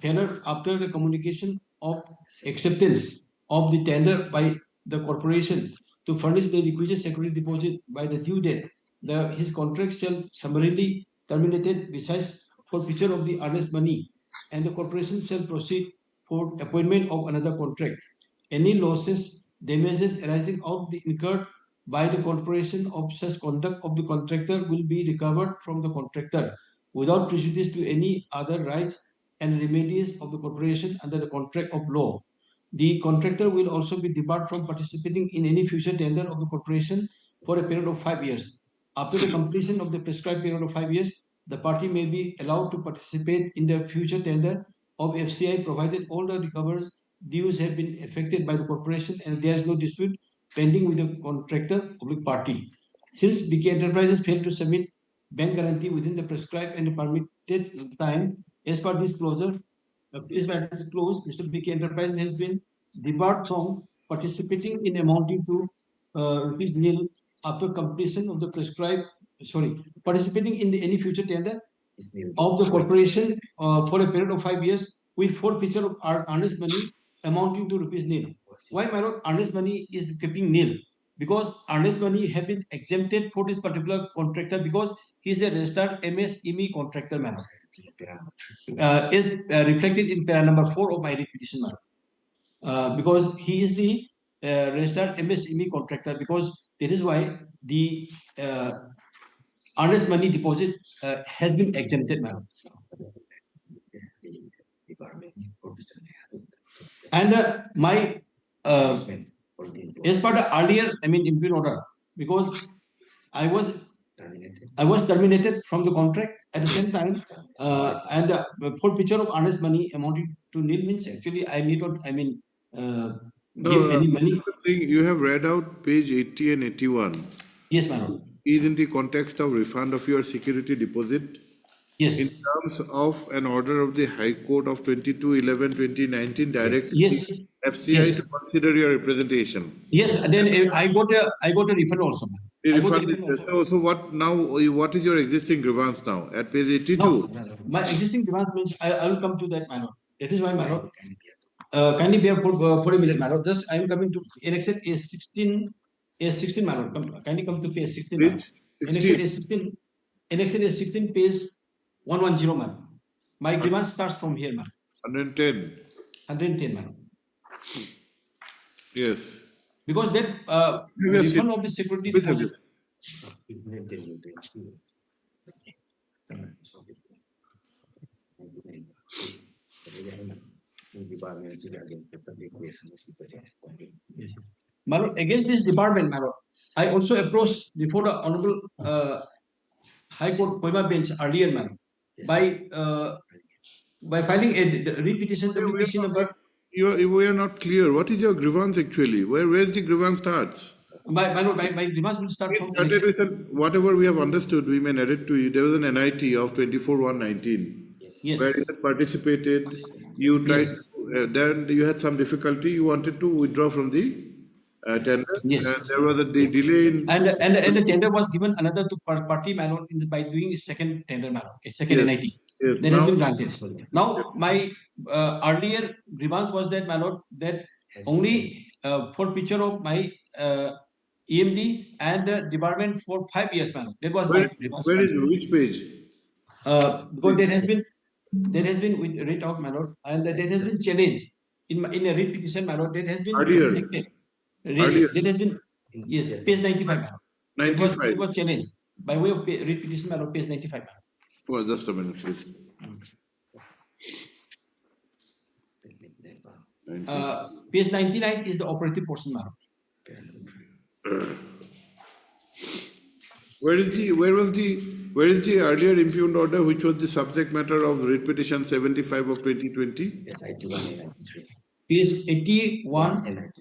failure after the communication of acceptance of the tender by the corporation to furnish the requisite security deposit by the due date, his contract shall summarily terminated besides forfeiture of the earnest money, and the corporation shall proceed for appointment of another contract. Any losses, damages arising out of the incurred by the corporation of such conduct of the contractor will be recovered from the contractor without prejudice to any other rights and remedies of the corporation under the contract of law. The contractor will also be debarred from participating in any future tender of the corporation for a period of 5 years. After the completion of the prescribed period of 5 years, the party may be allowed to participate in the future tender of FCI provided all the recoveries dues have been effected by the corporation and there is no dispute pending with the contractor public party. Since BK Enterprises failed to submit bank guarantee within the prescribed and permitted time, as per this closure, Mr. BK Enterprise has been debarred from participating in amounting to rupees nil after completion of the participating in any future tender of the corporation for a period of 5 years with forfeiture of earnest money amounting to rupees nil. Why, my lord, earnest money is keeping nil? Because earnest money have been exempted for this particular contractor because he is a registered MSME contractor, madam. Is reflected in para number 4 of my repetition, madam. Because he is the registered MSME contractor, because that is why the earnest money deposit has been exempted, madam. And my as per the earlier, impute order, because I was terminated from the contract at the same time, and forfeiture of earnest money amounting to nil means actually I need not, give any money. You have read out page 80 and 81. Yes, madam. Is in the context of refund of your security deposit. Yes. In terms of an order of the High Court of 22/11/2019 directing yes. FCI Yes. to consider your representation. Yes, then I got a refund also. The refund so what now? What is your existing grievance now at page 82? No, my existing grievance means I will come to that, my lord. That is why, my lord. Kindly bear for a minute, my lord. Just I am coming to annexation is 16, my lord. Kindly come to page 16. Annexation is 16. Annexation is 16, page 110, man. My grievance starts from here, man. 110. 110, man. Yes. Because that refund of the security deposit. My lord, against this department, my lord, I also approached before the Honorable High Court Kohima bench earlier, man, by filing a repetition WPC number. We are not clear. What is your grievance actually? Where's the grievance starts? My grievance will start from whatever we have understood, we may narrate to you. There was an NIT of 24/1/19, yes, where you had participated. You tried. Then you had some difficulty. You wanted to withdraw from the tender. Yes. And there was a delay in. And the tender was given another to party, my lord, by doing a second tender, my lord, a second NIT. Yes. That has been granted. Now, my earlier grievance was that, my lord, that only for picture of my EMD and the department for 5 years, man. That was my grievance. Where is which page? Because there has been read out, my lord, and that has been challenged. in a writ petition, my lord, that has been Earlier. rejected. Earlier. That has been, yes, page 95, my lord. 95. It was challenged by way of writ petition, my lord, page 95, my lord. Well, just a minute, please. Page 99 is the operative portion, my lord. Where is the earlier impugned order, which was the subject matter of writ petition 75 of 2020? Yes, 81. Page 81.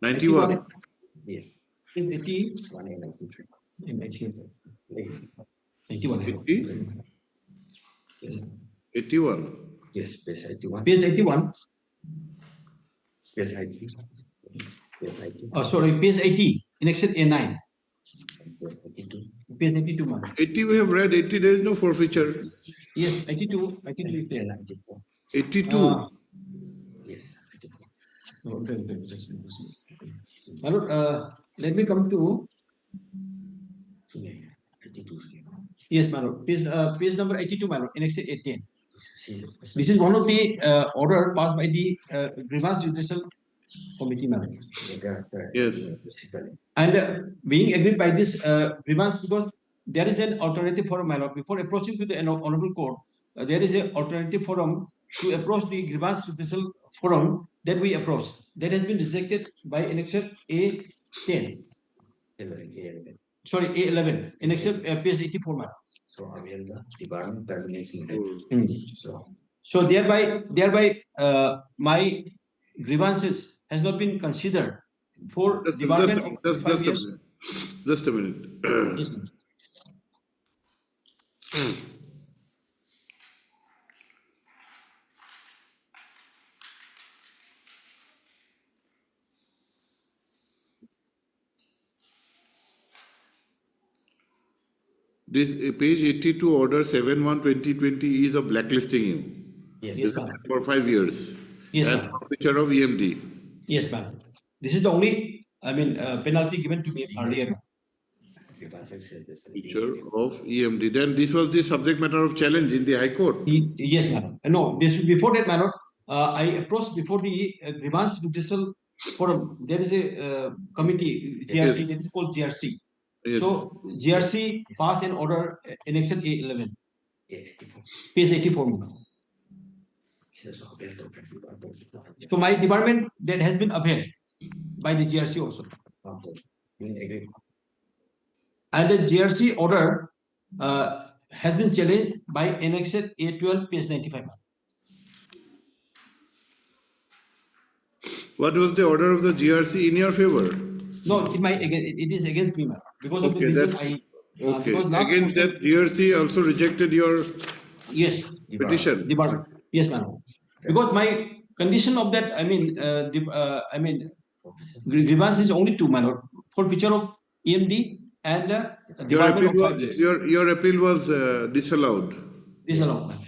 91. Yes. 81 and 93. 81. 81. Yes, page 81. Page 81. Page 80. Oh, sorry, page 80, in Excel A9. Page 82, ma'am. 80 we have read, 80 there is no forfeiture. Yes, 82 is there. 82. Yes. My lord, let me come to. Yes, my lord. Page number 82, my lord, in Excel 18. This is one of the order passed by the Grievance Judicial Committee, my lord. Yes. And being agreed by this grievance, because there is an alternative forum, my lord. Before approaching to the honorable court, there is an alternative forum to approach the grievance judicial forum that we approach. That has been rejected by annexure A10. Sorry, A11. Annexure page 84, my lord. So thereby my grievances has not been considered for debarment of 5 years. Just a minute. Yes, ma'am. This page 82 order 71/2020 is of blacklisting you. Yes, ma'am. For 5 years. Yes, and ma'am. forfeiture of EMD. Yes, ma'am. This is the only, penalty given to me earlier. Forfeiture of EMD. Then this was the subject matter of challenge in the High Court. Yes, ma'am. No, before that, madam, I approached before the Grievance Judicial Forum. There is a committee, GRC, Yes. that is called GRC. Yes. So GRC passed an order in Excel A11, page 84. Madam. So my department that has been upheld by the GRC also. And the GRC order has been challenged by Annexure A12, page 95. What was the order of the GRC in your favor? No, it is against me, ma'am. Because of the Okay, reason that- I. Okay. Because last Against question- that, GRC also rejected your Yes. petition. Department. Yes, ma'am. Because my condition of that, grievance is only two, ma'am. For picture of EMD and department of 5 years. Your appeal was disallowed. Disallowed, ma'am.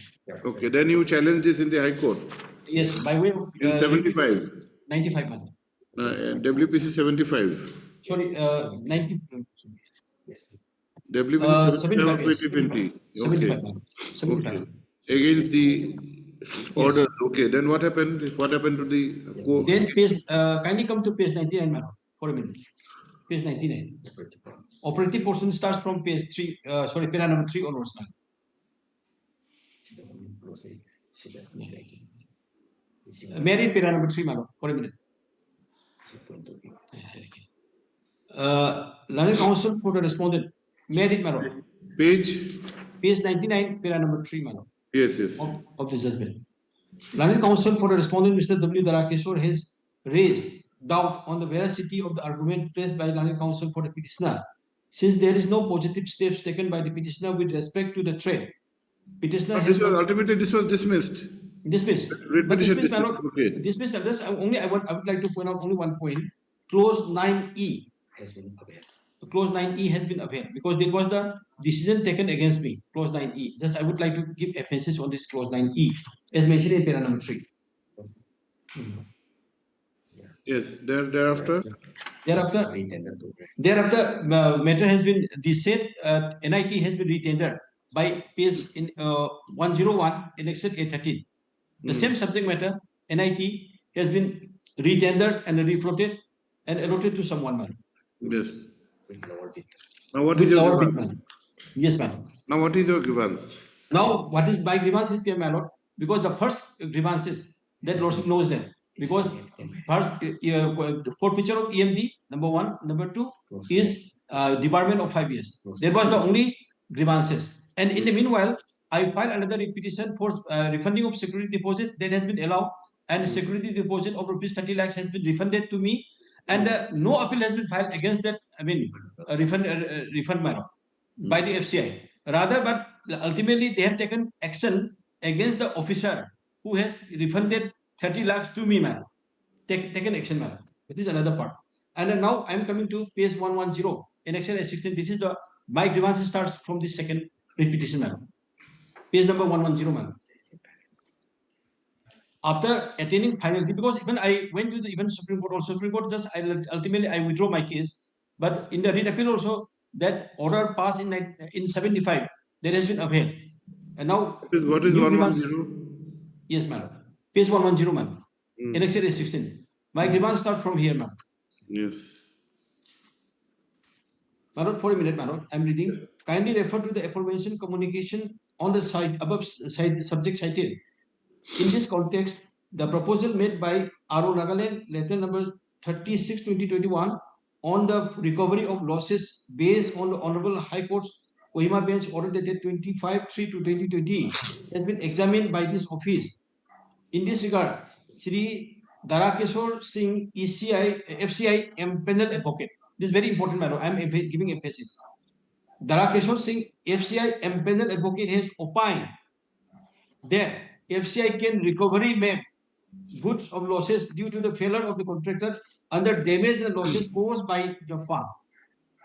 Okay, then you challenged this in the High Court. Yes, by way of. In 75. 95, ma'am. WPC 75. Sorry, 90. WPC 75, yes. 2020. 75, Okay. ma'am. 75. Okay. Against the order. Okay, then what happened? What happened to the court? Then kindly come to page 99, madam, for a minute. Page 99. Operative portion starts from page 3, para number 3 onwards, madam. Mary, para number 3, madam, for a minute. Learned counsel for the respondent, Mary, madam. Page 99, para number 3, madam. Yes, yes. Of the judgment. Learned counsel for the respondent, Mr. W. Darakeshwar, has raised doubt on the veracity of the argument placed by learned counsel for the petitioner. Since there is no positive steps taken by the petitioner with respect to the trade, petitioner has ultimately this was dismissed. Dismissed. But dismissed, my lord. Okay. Dismissed. Unless I would like to point out only one point. Clause 9E has been upheld. Clause 9E has been upheld because it was the decision taken against me. Clause 9E. Just I would like to give emphasis on this clause 9E as mentioned in para number 3. Yes. Thereafter. Thereafter, matter has been the said NIT has been retendered by page in 101 in Excel A13. The same subject matter NIT has been retendered and refloated and allotted to someone, madam. Yes. Now what With is your lower bid, grievance? madam. Yes, madam. Now what is your grievance? Now, what is my grievance is here, my lord, because the first grievance is that lordship knows that. Because first, forfeiture of EMD, number one. Number two is debarment of 5 years. That was the only grievances. And in the meanwhile, I filed another petition for refunding of security deposit that has been allowed, and security deposit of rupees 30 lakhs has been refunded to me, and no appeal has been filed against that. I mean, refund my lord, by the FCI. Rather, but ultimately they have taken action against the officer who has refunded 30 lakhs to me, madam. Taken action, madam. This is another part. And then now I'm coming to page 110 in Excel A16. This is the my grievance starts from this second repetition, madam. Page number 110, madam. After attaining finality, because even I went to the even Supreme Court also, Supreme Court just ultimately I withdraw my case. But in the writ appeal also, that order passed in 75, there has been upheld. And now What is new 110? Yes, madam. Page 110, madam. In Excel A16. My grievance start from here, madam. Yes. Madam, for a minute, madam. I'm reading. Kindly refer to the aforementioned communication on the site above subject cited. In this context, the proposal made by RO Nagaland, letter number 36/2021, on the recovery of losses based on the Honorable High Court's Kohima bench order dated 25/3/2020 has been examined by this office. In this regard, Sri Darakeshwar Singh, FCI Panel Advocate. This is very important, madam. I am giving emphasis. Darakeshwar Singh, FCI Panel Advocate, has opined that FCI can recovery make goods of losses due to the failure of the contractor under damage and losses caused by the firm.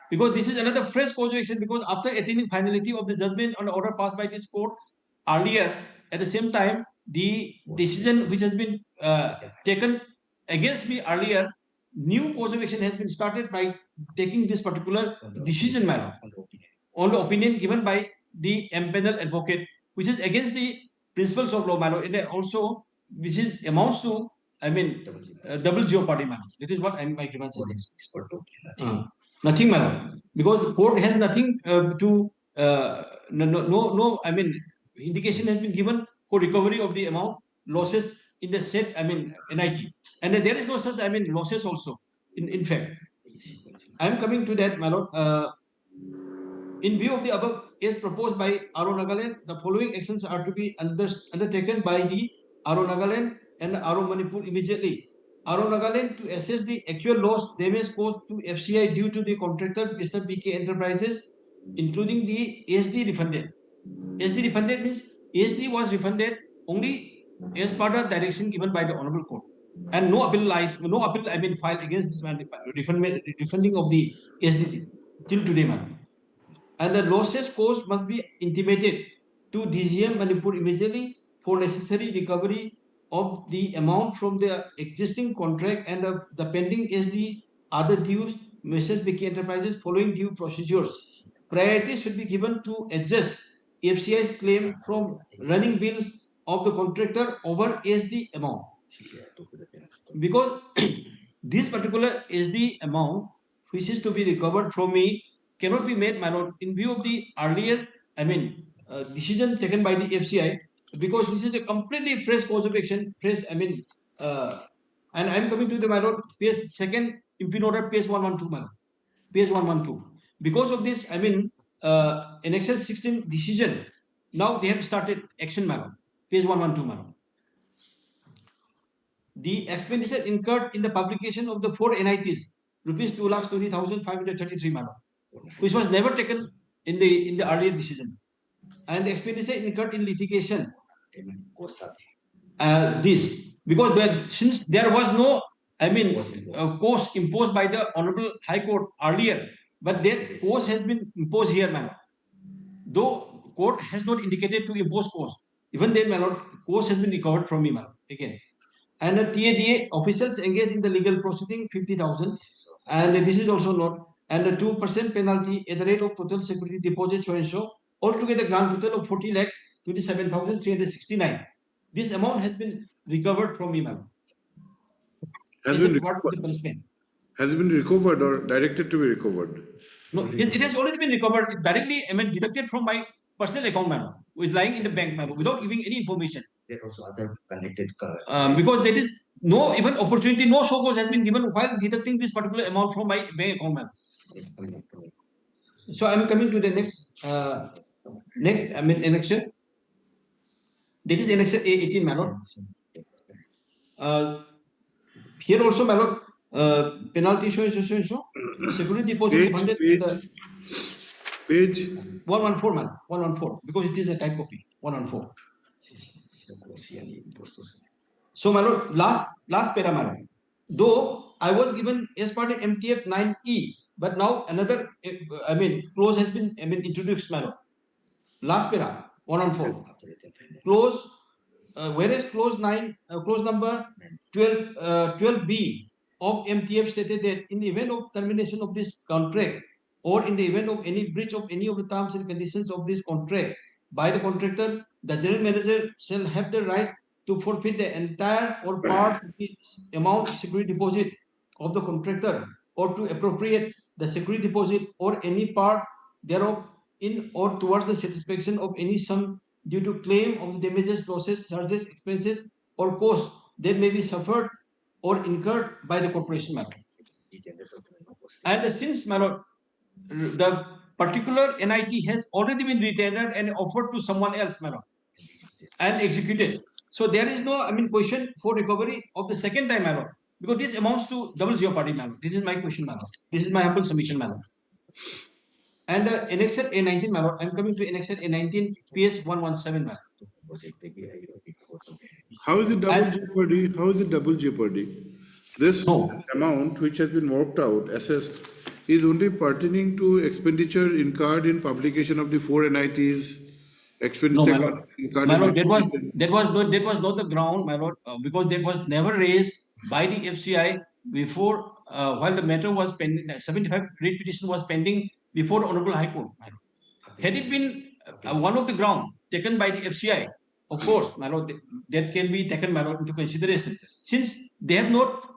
Because this is another fresh cause of action, because after attaining finality of the judgment on the order passed by this court earlier, at the same time, the decision which has been taken against me earlier, new cause of action has been started by taking this particular decision, madam, on the opinion given by the empanel advocate, which is against the principles of law, madam, and also which is amounts to, I mean, double jeopardy, madam. That is what my grievance is. Nothing, madam, because the court has nothing no, I mean, indication has been given for recovery of the amount losses in the said, I mean, NIT, and there is no such, I mean, losses also. In fact, I am coming to that, my lord. In view of the above, as proposed by RO Nagaland, the following actions are to be undertaken by the RO Nagaland and RO Manipur immediately. RO Nagaland to assess the actual loss damage caused to FCI due to the contractor Mr. PK Enterprises, including the ASD refunded. ASD refunded means ASD was refunded only as per the direction given by the Honorable Court, and no appeal I mean filed against this refunding of the ASD till today, madam. And the losses caused must be intimated to DGM Manipur immediately for necessary recovery of the amount from the existing contract and of the pending SD other dues, Messrs. Vicky Enterprises following due procedures. Priority should be given to adjust FCI's claim from running bills of the contractor over SD amount. Because this particular SD amount, which is to be recovered from me, cannot be made, my lord, in view of the earlier, I mean, decision taken by the FCI, because this is a completely fresh cause of action, fresh, I mean, and I'm coming to the, my lord, page second, impugn order, page 112, my lord, page 112. Because of this, I mean, in Excel 16 decision, now they have started action, my lord, page 112, my lord. The expenditure incurred in the publication of the 4 NITs, rupees 2,20,533, madam, which was never taken in the earlier decision, and the expenditure incurred in litigation. This because since there was no, I mean, cost imposed by the Honorable High Court earlier, but that cost has been imposed here, madam. Though court has not indicated to impose cost, even then, my lord, cost has been recovered from me, madam, again. And the TADA officials engaged in the legal proceeding 50,000, and this is also not, and the 2% penalty at the rate of total security deposit so and so, altogether grand total of 40 lakhs 27,369. This amount has been recovered from me, madam. Has as a been part of the punishment. Has it been recovered or directed to be recovered? No, it has already been recovered directly, I mean, deducted from my personal account, madam, which is lying in the bank, madam, without giving any information. There are also other connected Because there is no even opportunity, no show cause has been given while deducting this particular amount from my bank account, madam. So I'm coming to the next, annexure. This is annexure A18, madam. Here also, madam, penalty so. Security deposit funded in the page 114, madam. 114, because it is a type copy. 114. So, my lord, last para, madam. Though I was given as part of MTF 9E, but now another, clause has been, introduced, madam. Last para, 114. Clause, whereas clause 9, clause number 12B of MTF stated that in the event of termination of this contract or in the event of any breach of any of the terms and conditions of this contract by the contractor, the general manager shall have the right to forfeit the entire or part of the amount of security deposit of the contractor or to appropriate the security deposit or any part thereof in or towards the satisfaction of any sum due to claim of the damages, losses, charges, expenses, or costs that may be suffered or incurred by the corporation, madam. And since, my lord, the particular NIT has already been retendered and offered to someone else, madam, and executed. So there is no, question for recovery of the second time, madam, because this amounts to double jeopardy, madam. This is my question, madam. This is my humble submission, madam. And annexure A19, madam. I'm coming to annexure A19, PS 117, madam. How is it double jeopardy? How is it double jeopardy? This amount which has been worked out, assessed, is only pertaining to expenditure incurred in publication of the 4 NITs. Expenditure incurred. My lord, that was not the ground, my lord, because that was never raised by the FCI before, while the matter was pending. 75 writ petition was pending before the Honorable High Court. Had it been one of the ground taken by the FCI, of course, my lord, that can be taken, my lord, into consideration. Since they have not,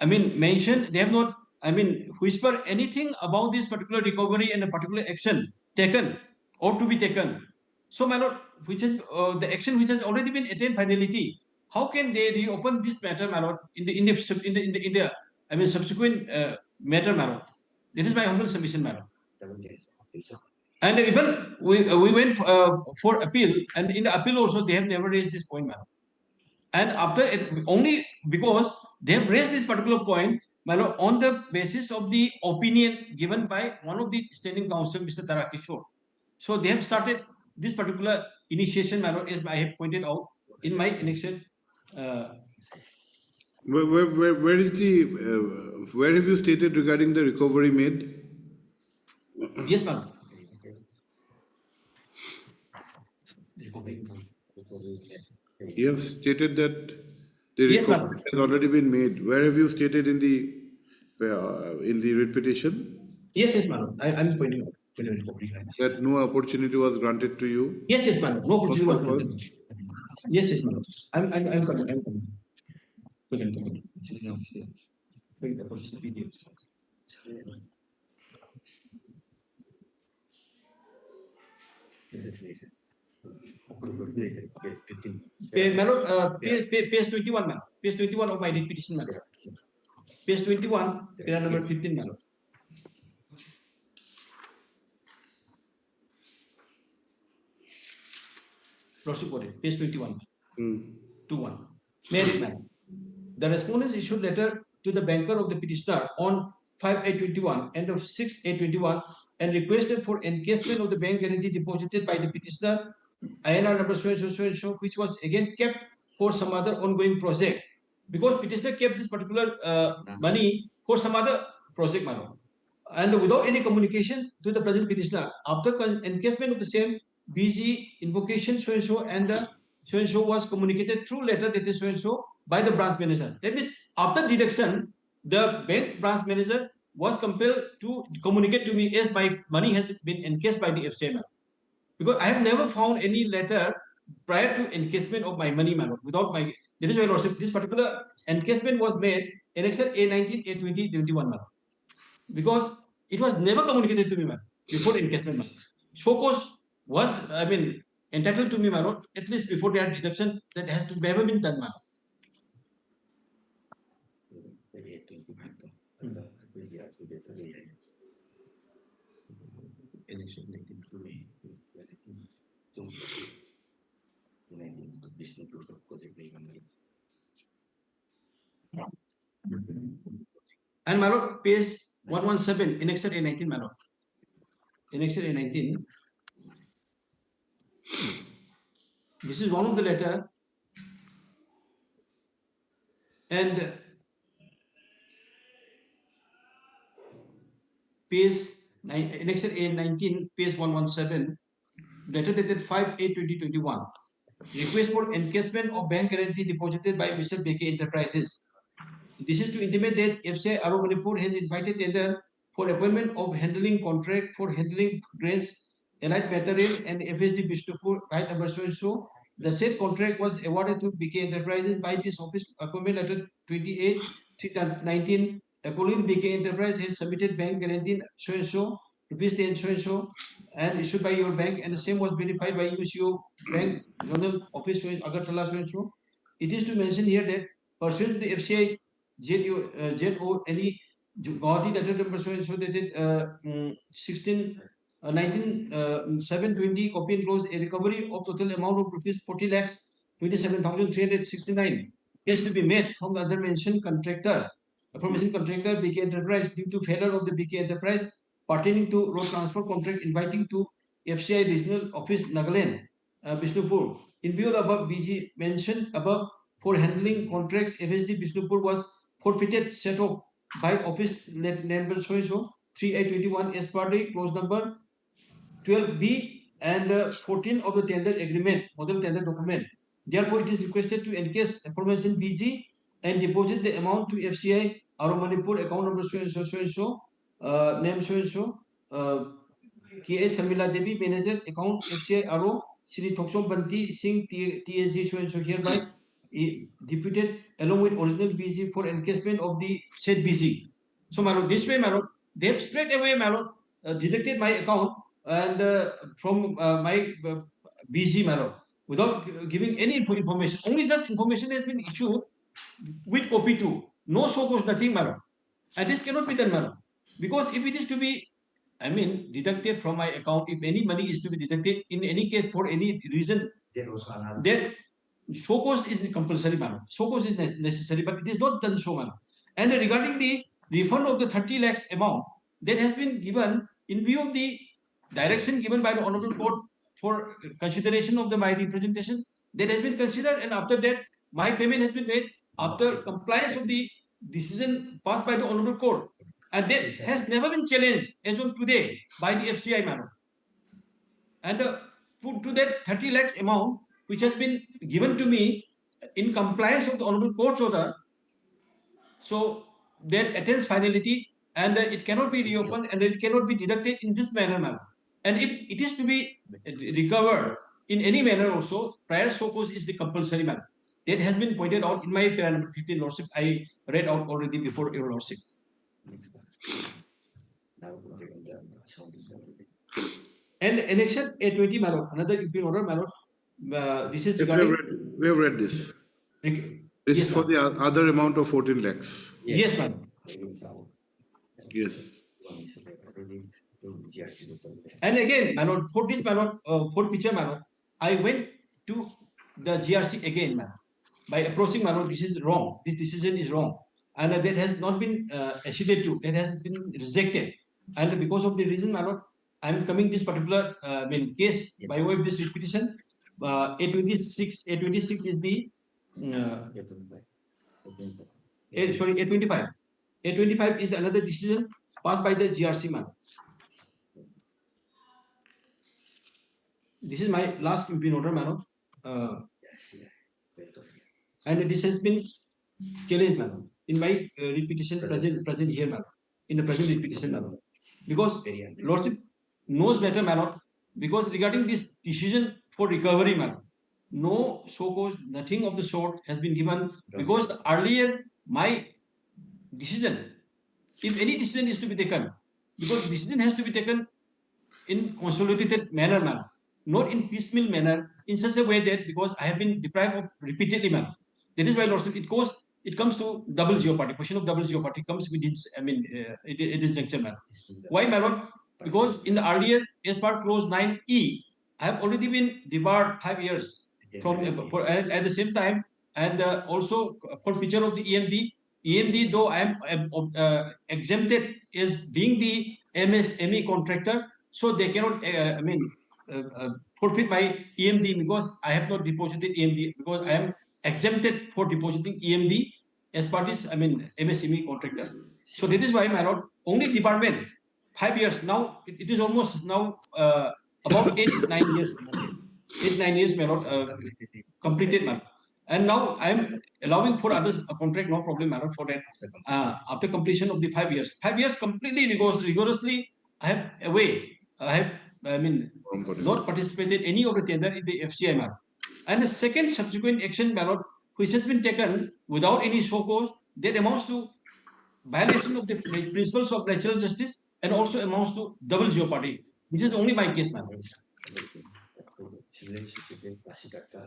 mentioned, they have not, whisper anything about this particular recovery and a particular action taken or to be taken. So, my lord, which is the action which has already been attained finality, how can they reopen this matter, my lord, in the subsequent matter, my lord? That is my humble submission, my lord. And even we went for appeal, and in the appeal also they have never raised this point, madam. And after it, only because they have raised this particular point, my lord, on the basis of the opinion given by one of the standing counsel, Mr. Tarakishore. So they have started this particular initiation, my lord, as I have pointed out in my annexure. Where is the where have you stated regarding the recovery made? Yes, madam. You have stated that the recovery has already been made. Where have you stated in the writ petition? Yes, madam. I'm pointing out. That no opportunity was granted to you? Yes, madam. No opportunity was granted. Yes, madam. I'm coming. PS 21, madam. PS 21 of my writ petition, madam. PS 21, number 15, madam. Lordship ordered, page 21. 21. May I read, madam? The respondents issued letter to the banker of the petitioner on 5/8/21 and of 6/8/21 and requested for encashment of the bank guarantee deposited by the petitioner INR number so and so, which was again kept for some other ongoing project. Because petitioner kept this particular money for some other project, madam. And without any communication to the present petitioner, after encashment of the same, BG invocation so and the so was communicated through letter dated so by the branch manager. That means after deduction, the bank branch manager was compelled to communicate to me as my money has been encashed by the FCI, because I have never found any letter prior to encashment of my money, without my. That is why, lordship, this particular encashment was made annexure A19, A20, 21, madam. Because it was never communicated to me, madam, before encashment, madam. Show cause was, entitled to me, madam, at least before their deduction, that has to never been done, madam. And my lord, page 117, annexure A19, my lord. Annexure A19. This is one of the letter. And page annexure A19, page 117, letter dated 5/8/2021. Request for encashment of bank guarantee deposited by Mr. BK Enterprises. This is to intimate that FCI Aro Manipur has invited tender for appointment of handling contract for handling grains, allied material, and FSD Bishnupur by number so and so. The said contract was awarded to BK Enterprises by this office appointment letter 28/3/19. According BK Enterprise has submitted bank guarantee so and so, rupees 10 so and so, and issued by your bank, and the same was verified by UCO Bank Zonal Office Agartala so and so. It is to mention here that pursuant to the FCI ZONE Gauhati letter number so and so dated 720 copy and close a recovery of total amount of rupees 40 lakhs 27,369 is to be made from the other mentioned contractor. Aforementioned contractor BK Enterprise due to failure of the BK Enterprise pertaining to road transfer contract inviting to FCI Regional Office Nagaland, Bishnupur. In view of the above BG mentioned above for handling contracts, FSD Bishnupur was forfeited set off by office number so and so 3821 as per the clause number 12B and 14 of the tender agreement, model tender document. Therefore, it is requested to encase aforementioned BG and deposit the amount to FCI Aro Manipur account number so and so so and so, name so and so, KA Samila Devi, manager account FCI Aro, Sri Thoksom Banti Singh TSG so and so hereby deputed along with original BG for encasement of the said BG. So, my lord, this way, my lord, they have straight away, my lord, deducted my account and from my BG, my lord, without giving any information. Only just information has been issued with copy too. No so cause nothing, my lord. And this cannot be done, my lord. Because if it is to be, deducted from my account, if any money is to be deducted in any case for any reason, then show cause is compulsory, madam. Show cause is necessary, but it is not done so, madam. And regarding the refund of the 30 lakhs amount that has been given in view of the direction given by the Honorable Court for consideration of my representation, that has been considered, and after that, my payment has been made after compliance of the decision passed by the Honorable Court. And that has never been challenged as of today by the FCI, madam. And to that 30 lakhs amount, which has been given to me in compliance of the Honorable Court's order, so that attains finality and it cannot be reopened and it cannot be deducted in this manner, madam. And if it is to be recovered in any manner also, prior show cause is the compulsory, madam. That has been pointed out in my para number 15, Lordship. I read out already before your Lordship. And annexure A20, my lord, another UP order, my lord. This is regarding. We have read this. This is for the other amount of 14 lakhs. Yes, madam. Yes. And again, my lord, for this, my lord, for picture, my lord, I went to the GRC again, madam. By approaching, my lord, this is wrong. This decision is wrong. And that has not been acceded to. That has been rejected. And because of the reason, my lord, I am coming this particular case by way of this repetition. A26 is the A25. A25 is another decision passed by the GRC, man. This is my last UP order, man. And this has been challenged, man, in my repetition present here, man, in the present repetition, man. Because Lordship knows better, man, because regarding this decision for recovery, man, no so-called nothing of the sort has been given, because earlier my decision, if any decision is to be taken, because decision has to be taken in consolidated manner, ma'am, not in piecemeal manner, in such a way that because I have been deprived of repeatedly, ma'am. That is why, Lordship, it comes to double jeopardy. Question of double jeopardy comes with its, it is juncture, ma'am. Why, my lord? Because in the earlier, as per clause 9E, I have already been debarred 5 years from, at the same time, and also for feature of the EMD, though I am exempted as being the MSME contractor, so they cannot, forfeit my EMD because I have not deposited EMD because I am exempted for depositing EMD as part this, MSME contractor. So that is why, my lord, only department, 5 years now, it is almost now about 8-9 years. 8-9 years, my lord, completed, my lord. And now I am allowing for others a contract, no problem, madam, for that. After completion of the 5 years. 5 years completely rigorously, I have away. I have, not participated any of the tender in the FCI, madam. And the second subsequent action, my lord, which has been taken without any show cause, that amounts to violation of the principles of natural justice and also amounts to double jeopardy. This is only my case, madam.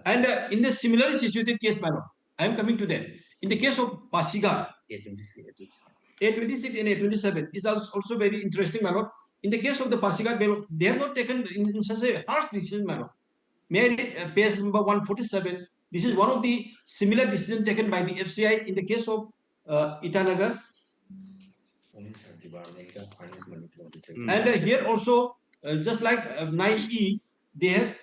And in the similarly situated case, madam, I am coming to that. In the case of Pasigar, A26 and A27 is also very interesting, madam. In the case of the Pasigar, they have not taken in such a harsh decision, madam. May I read page number 147? This is one of the similar decisions taken by the FCI in the case of Itanagar. And here also, just like 9E, they have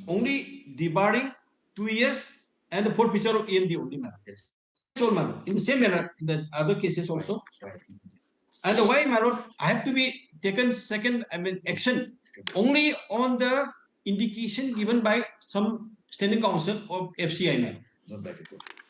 only debarring 2 years and the forfeiture of EMD only, madam. In the same manner, in the other cases also. And why, my lord, I have to be taken second, action only on the indication given by some standing counsel of FCI, madam.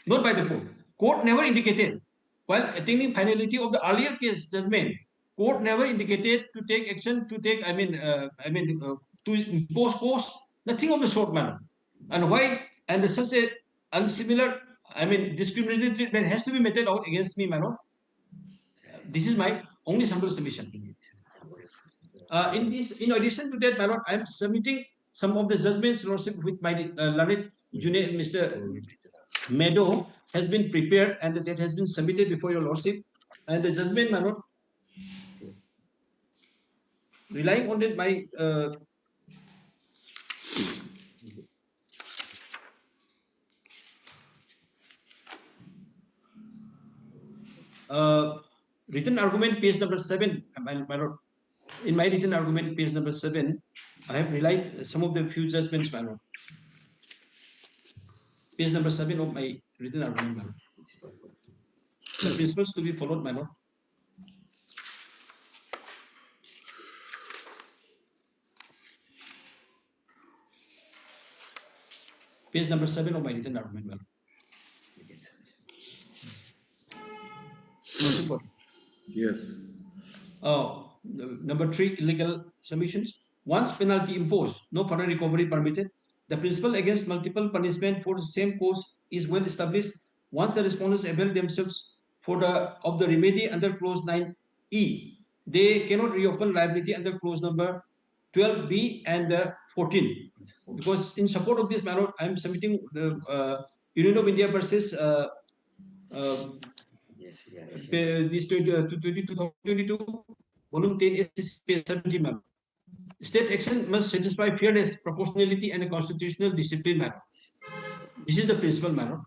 Not by the court. Court never indicated, while attaining finality of the earlier case judgment, court never indicated to take action to take, to impose costs, nothing of the sort, madam. And why? And such a unsimilar, discriminatory treatment has to be meted out against me, madam. This is my only simple submission. In addition to that, my lord, I am submitting some of the judgments, lordship, with my learned junior, Mr. Meadow, has been prepared and that has been submitted before your lordship. And the judgment, my lord, relying on that, my written argument, page number 7, my lord. In my written argument, page number 7, I have relied some of the few judgments, my lord. Page number 7 of my written argument, my lord. The principles to be followed, my lord. Page number 7 of my written argument, my lord. Yes. Number 3, illegal submissions. Once penalty imposed, no further recovery permitted. The principle against multiple punishment for the same cause is well established. Once the respondents avail themselves of the remedy under clause 9E, they cannot reopen liability under clause number 12B and 14. Because in support of this, my lord, I am submitting the Union of India versus this 2022, volume 10, page 70, ma'am. State action must satisfy fairness, proportionality, and a constitutional discipline, ma'am. This is the principle, ma'am.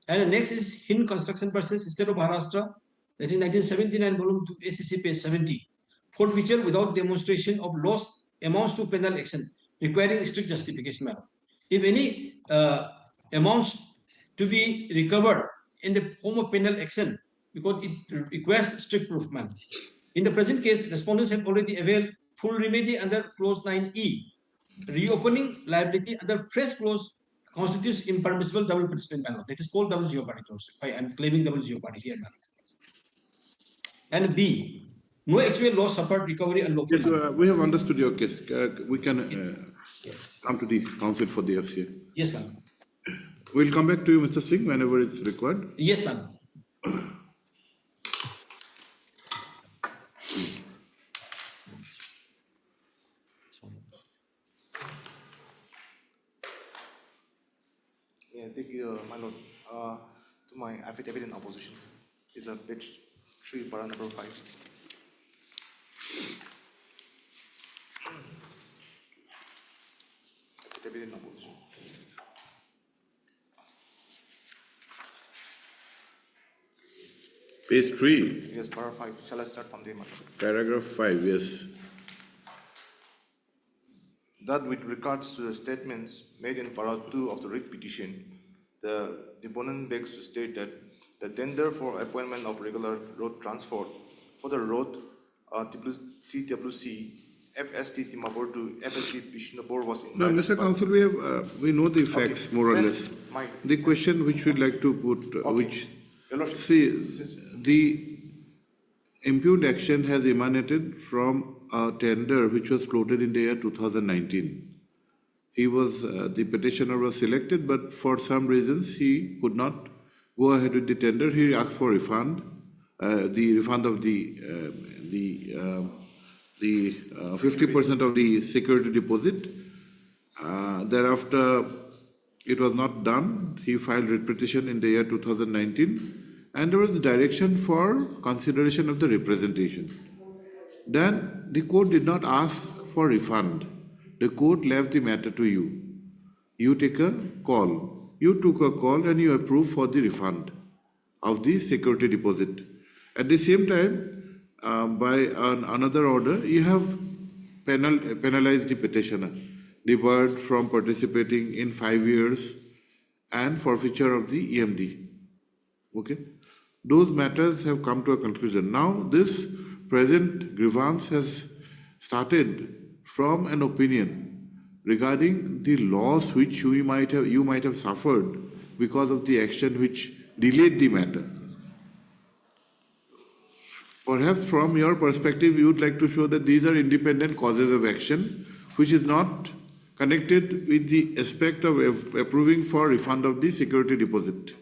And the next is Hind Construction versus State of Maharashtra, that is 1979, volume 2, ACC, page 70. Forfeiture without demonstration of loss amounts to penal action, requiring strict justification, ma'am. If any amounts to be recovered in the form of penal action, because it requires strict proof, ma'am. In the present case, respondents have already availed full remedy under clause 9E. Reopening liability under fresh clause constitutes impermissible double punishment, ma'am. That is called double jeopardy clause. I am claiming double jeopardy here, ma'am. And B, no actual loss suffered, recovery unlawful. Yes, we have understood your case. We can come to the counsel for the FCA. Yes, ma'am. We'll come back to you, Mr. Singh, whenever it's required. Yes, ma'am. take my lord to my affidavit in opposition. It's page 3, para number 5. Affidavit in opposition. Page 3. Yes, para 5. Shall I start from there, my lord? Paragraph 5, yes. That with regards to the statements made in para 2 of the writ petition, the deponent begs to state that the tender for appointment of regular road transport for the road CWC FST Timapur to FST Bishnapur was No, invited. Mr. Counsel, we know the facts more or Then less. my- The question which we'd like to put, which, Your Lordship, see, the impugned action has emanated from a tender which was floated in the year 2019. He was, the petitioner was selected, but for some reasons he could not go ahead with the tender. He asked for refund, the refund of the 50% of the security deposit. Thereafter, it was not done. He filed writ petition in the year 2019, and there was direction for consideration of the representation. Then the court did not ask for refund. The court left the matter to you. You take a call. You took a call and you approved for the refund of the security deposit. At the same time, by another order, you have penalized the petitioner, debarred from participating in 5 years and forfeiture of the EMD. Okay? Those matters have come to a conclusion. Now, this present grievance has started from an opinion regarding the loss which you might have suffered because of the action which delayed the matter. Perhaps from your perspective, you would like to show that these are independent causes of action, which is not connected with the aspect of approving for refund of the security deposit.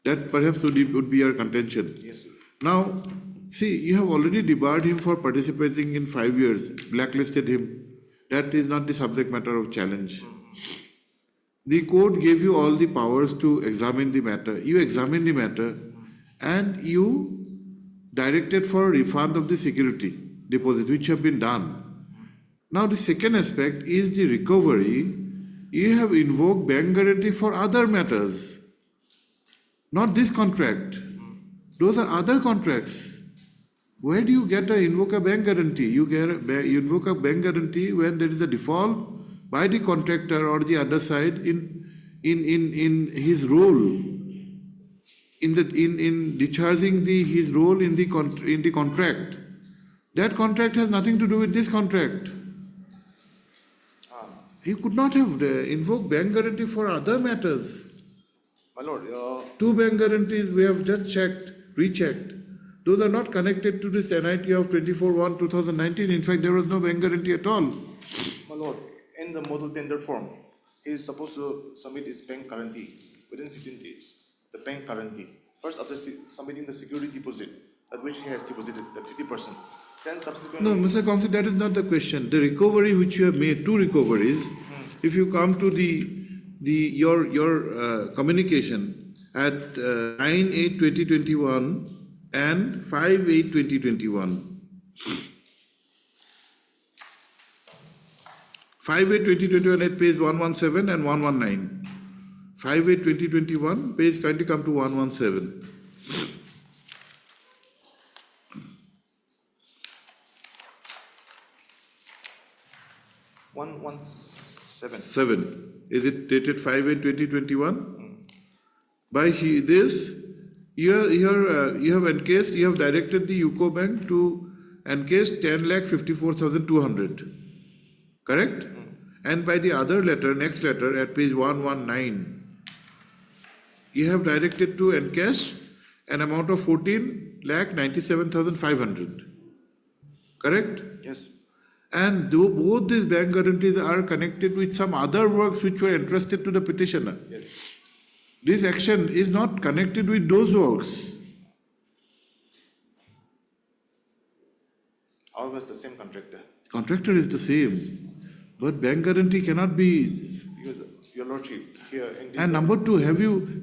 That perhaps would be your contention. Yes, sir. Now, see, you have already debarred him for participating in 5 years, blacklisted him. That is not the subject matter of challenge. The court gave you all the powers to examine the matter. You examined the matter and you directed for refund of the security deposit, which have been done. Now, the second aspect is the recovery. You have invoked bank guarantee for other matters, not this contract. Those are other contracts. Where do you invoke a bank guarantee? You invoke a bank guarantee when there is a default by the contractor or the other side in his role, in discharging his role in the contract. That contract has nothing to do with this contract. He could not have invoked bank guarantee for other matters. My lord, 2 bank guarantees we have just rechecked. Those are not connected to this NIT of 24/1/2019. In fact, there was no bank guarantee at all. my lord, in the model tender form, he is supposed to submit his bank guarantee within 15 days. The bank guarantee. First, after submitting the security deposit, at which he has deposited the 50%. Then subsequently. No, Mr. Counsel, that is not the question. The recovery which you have made, 2 recoveries, if you come to your communication at 9/8/2021 and 5/8/2021. 5/8/2021 at page 117 and 119. 5/8/2021, page kindly come to 117. 117. 7. Is it dated 5/8/2021? By this, you have encased, you have directed the UCO Bank to encase 10,54,200. Correct? And by the other letter, next letter at page 119, you have directed to encash an amount of 14,97,500. Correct? Yes. And both these bank guarantees are connected with some other works which were entrusted to the petitioner. Yes. This action is not connected with those works. However, it's the same contractor. Contractor is the same, but bank guarantee cannot be. Because, Your Lordship, here in this. And number two,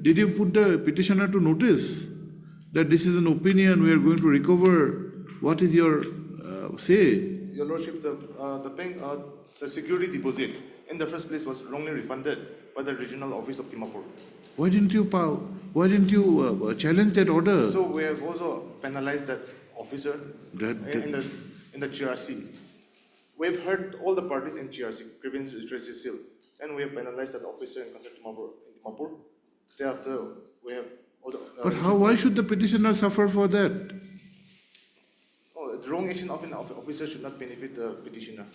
did you put the petitioner to notice that this is an opinion, we are going to recover? What is your say? Your Lordship, the bank, the security deposit in the first place was wrongly refunded by the regional office of Dimapur. Why didn't you challenge that order? So we have also penalized that officer in the GRC. We have heard all the parties in GRC, grievance redress seal, and we have penalized that officer in concern Dimapur. Thereafter, we have also. But why should the petitioner suffer for that? The wrong action of an officer should not benefit the petitioner.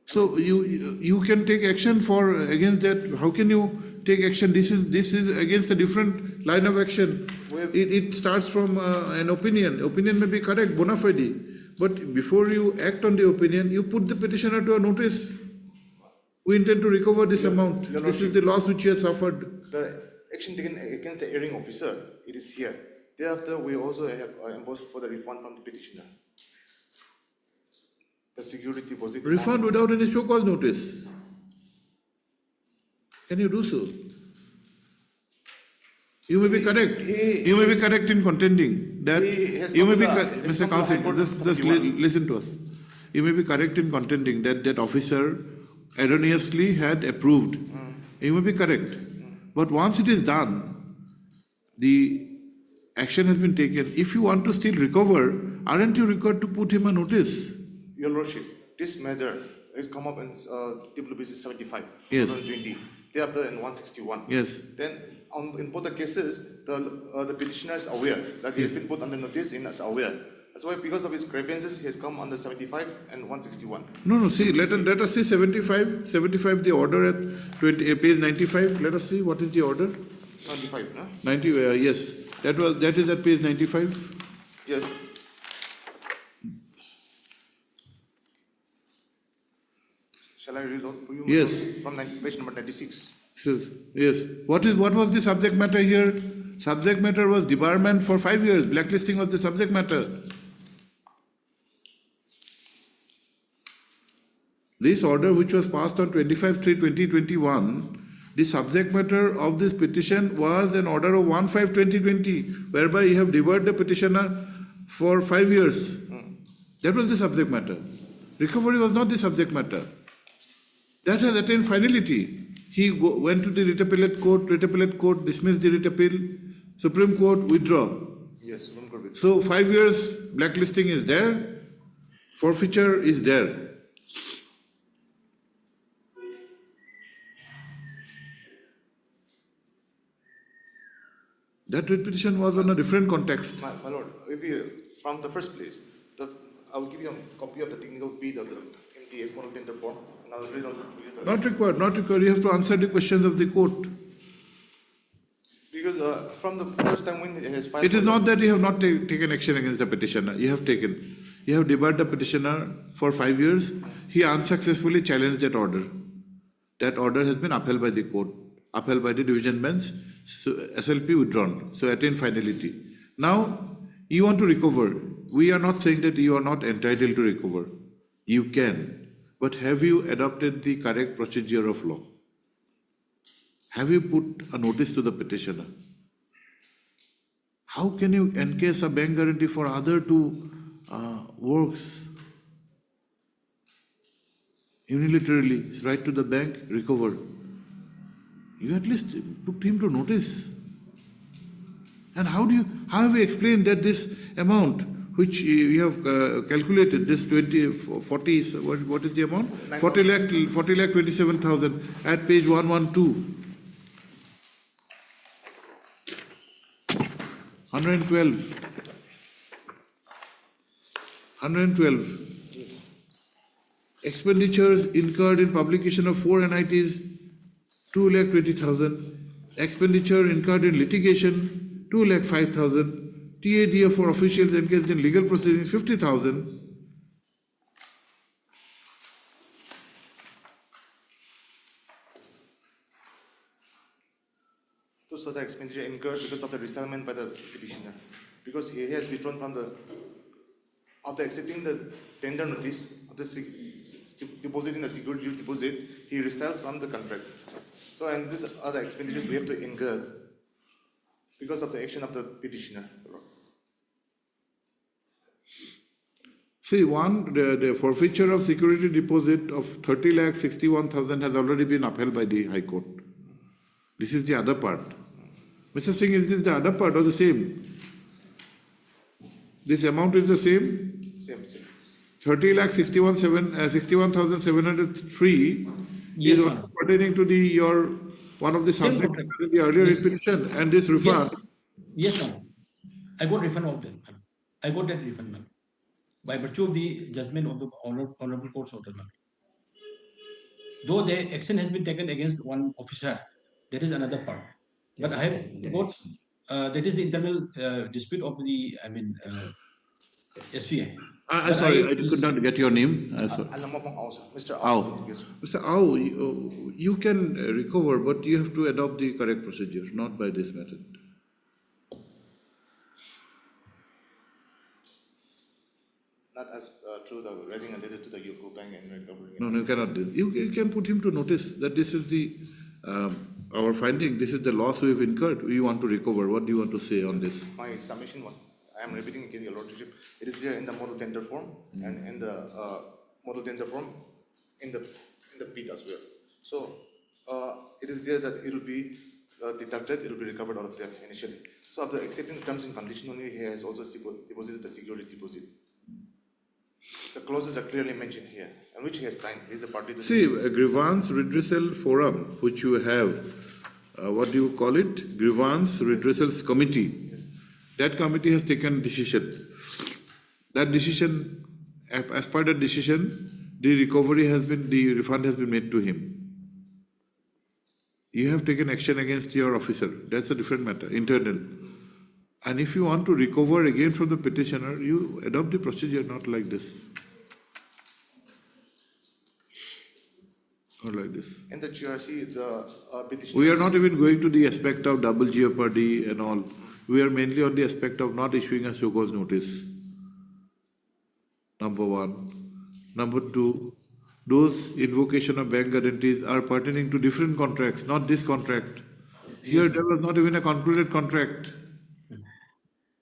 So you can take action against that. How can you take action? This is against a different line of action. It starts from an opinion. Opinion may be correct, bona fide, but before you act on the opinion, you put the petitioner to a notice. We intend to recover this amount. This is the loss which you have suffered. The action taken against the erring officer, it is here. Thereafter, we also have imposed for the refund from the petitioner. The security deposit. Refund without any show cause notice. Can you do so? You may be correct. You may be correct in contending that. You may be Mr. Counsel, just listen to us. You may be correct in contending that that officer erroneously had approved. You may be correct. But once it is done, the action has been taken. If you want to still recover, aren't you required to put him a notice? Your Lordship, this matter has come up in WBC 75, Yes. 2020. Thereafter in 161. Yes. Then in both the cases, the petitioner is aware that he has been put under notice and is aware. That's why because of his grievances, he has come under 75 and 161. No, see, let us see 75, the order at page 95. Let us see what is the order. 95, no? 90, yes. That is at page 95. Yes. Shall I read out for you? Yes. From page number 96. Yes. What was the subject matter here? Subject matter was debarment for 5 years. Blacklisting was the subject matter. This order, which was passed on 25/3/2021, the subject matter of this petition was an order of 1/5/2020, whereby you have debarred the petitioner for 5 years. That was the subject matter. Recovery was not the subject matter. That has attained finality. He went to the writ appellate court dismissed the writ appeal, Supreme Court withdraw. Yes, Supreme Court withdraw. So 5 years blacklisting is there, forfeiture is there. That writ petition was on a different context. My lord, if you, from the first place, I will give you a copy of the technical bid of the MTA model tender form, and I will read out for you. Not required. You have to answer the questions of the court. Because from the first time when it has filed. It is not that you have not taken action against the petitioner. You have taken. You have debarred the petitioner for 5 years. He unsuccessfully challenged that order. That order has been upheld by the court, upheld by the division bench. So SLP withdrawn. So attained finality. Now you want to recover. We are not saying that you are not entitled to recover. You can. But have you adopted the correct procedure of law? Have you put a notice to the petitioner? How can you encase a bank guarantee for other two works? Unilaterally, write to the bank, recover. You at least put him to notice. And how have you explained that this amount which you have calculated, this 40, what is the amount? 40 lakh 27,000 at page 112. 112. Expenditures incurred in publication of 4 NITs, 2,20,000. Expenditure incurred in litigation, 2,05,000. TADF for officials engaged in legal proceedings, 50,000. So the expenditure incurred because of the resettlement by the petitioner. Because he has withdrawn from after accepting the tender notice, after depositing the security deposit, he resettled from the contract. So, and these are the expenditures we have to incur because of the action of the petitioner. See, the forfeiture of security deposit of 30,61,000 has already been upheld by the High Court. This is the other part. Mr. Singh, is this the other part or the same? This amount is the same? Same. 61,703 Yes, is ma'am. pertaining to one of the Same subjects contract. in the earlier Yes. petition, and this refund. Yes, ma'am. I got refund of that, ma'am. I got that refund, ma'am. By virtue of the judgment of the honorable court's order, ma'am. Though the action has been taken against one officer, that is another part. But I have got, that is the internal dispute of the, SPI. Sorry, I could not get your name. Sorry. Mr. Au. Yes. Mr. Au, you can recover, but you have to adopt the correct procedure, not by this method. Not as through the writing a letter to the UCO Bank and recovering. No, you cannot do. You can put him to notice that this is our finding. This is the loss we have incurred. We want to recover. What do you want to say on this? My submission was, I am repeating again, Your Lordship, it is there in the model tender form and in the model tender form in the bid as well. So it is there that it will be deducted, it will be recovered out of there initially. So after accepting terms and condition only, he has also deposited the security deposit. The clauses are clearly mentioned here, and which he has signed. He is a party to See, a grievance redressal forum, which you have, what do you call it? Grievance redressal committee. Yes. That committee has taken decision. That decision, as per that decision, the refund has been made to him. You have taken action against your officer. That's a different matter, internal. And if you want to recover again from the petitioner, you adopt the procedure, not like this. Or like this. in the GRC, the petitioner. We are not even going to the aspect of double jeopardy and all. We are mainly on the aspect of not issuing a show cause notice. Number one. Number two, those invocation of bank guarantees are pertaining to different contracts, not this contract. Here there was not even a concluded contract.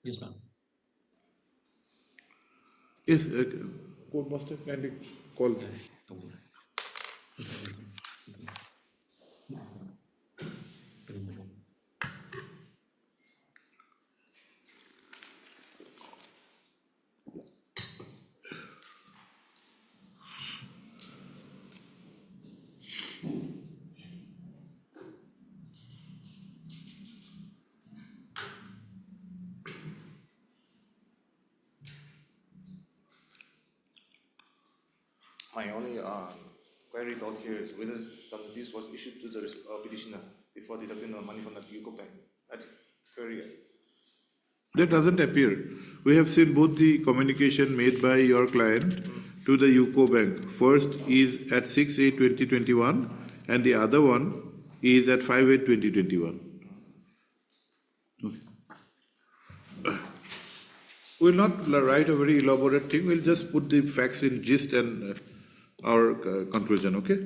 Yes, ma'am. Yes, court master, kindly call. My only query thought here is whether the notice was issued to the petitioner before deducting the money from the UCO Bank. That query. That doesn't appear. We have seen both the communication made by your client to the UCO Bank. First is at 6/8/2021 and the other one is at 5/8/2021. We'll not write a very elaborate thing, we'll just put the facts in gist and our conclusion, okay?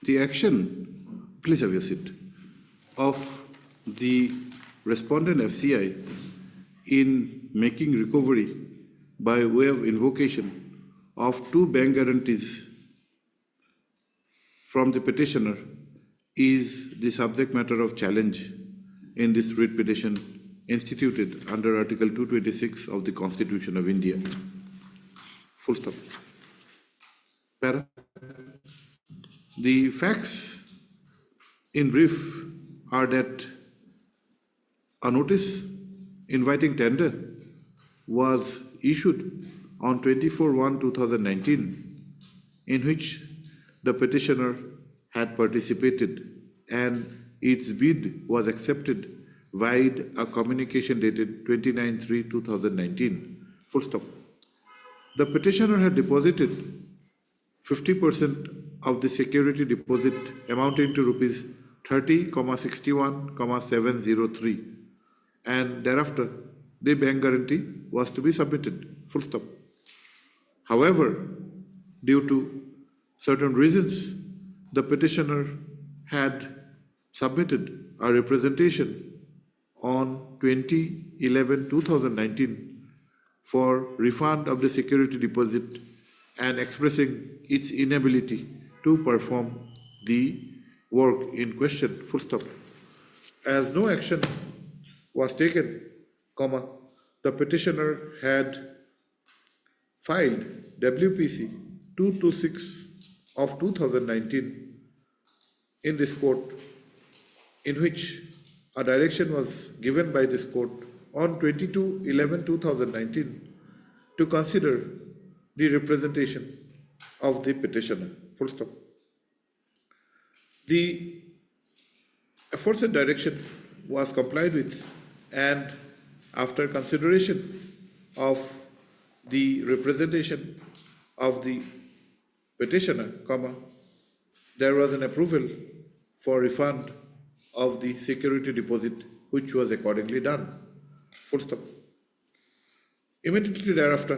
The action, please have your seat, of the respondent FCI in making recovery by way of invocation of 2 bank guarantees from the petitioner is the subject matter of challenge in this writ petition instituted under Article 226 of the Constitution of India. Full stop. Para. The facts in brief are that a notice inviting tender was issued on 24/1/2019, in which the petitioner had participated and its bid was accepted via a communication dated 29/3/2019. Full stop. The petitioner had deposited 50% of the security deposit amounting to rupees 30,61,703, and thereafter the bank guarantee was to be submitted. Full stop. However, due to certain reasons, the petitioner had submitted a representation on 20/11/2019 for refund of the security deposit and expressing its inability to perform the work in question. Full stop. As no action was taken, the petitioner had filed WPC 226 of 2019 in this court, in which a direction was given by this court on 22/11/2019 to consider the representation of the petitioner. Full stop. The aforesaid direction was complied with, and after consideration of the representation of the petitioner, there was an approval for refund of the security deposit, which was accordingly done. Full stop. Immediately thereafter,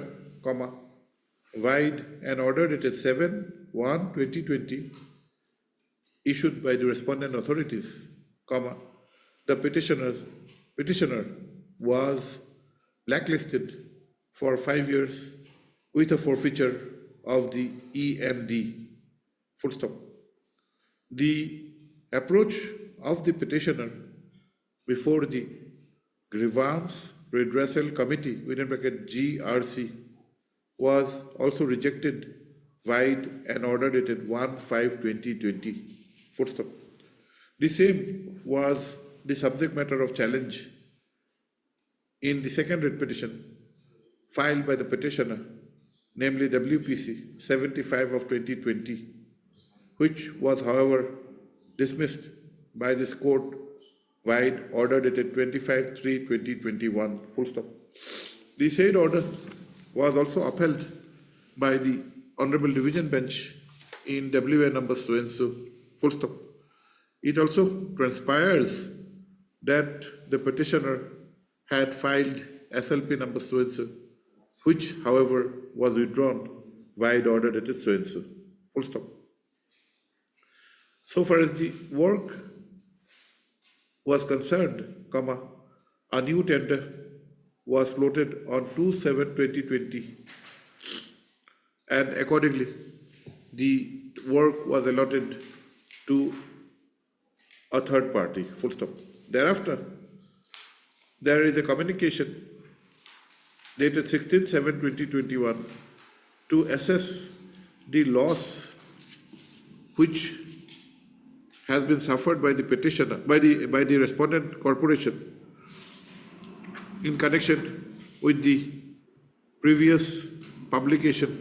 vide an order dated 7/1/2020 issued by the respondent authorities, the petitioner was blacklisted for 5 years with a forfeiture of the EMD. Full stop. The approach of the petitioner before the Grievance Redressal Committee, within bracket GRC, was also rejected via an order dated 1/5/2020. Full stop. The same was the subject matter of challenge in the second writ petition filed by the petitioner, namely WPC 75 of 2020, which was, however, dismissed by this court via order dated 25/3/2021. Full stop. The said order was also upheld by the Honorable Division Bench in WA number so and so. Full stop. It also transpires that the petitioner had filed SLP number so and so, which, however, was withdrawn via the order dated so and so. Full stop. So far as the work was concerned, a new tender was floated on 2/7/2020, and accordingly, the work was allotted to a third party. Full stop. Thereafter, there is a communication dated 16/7/2021 to assess the loss which has been suffered by the petitioner, by the respondent corporation in connection with the previous publication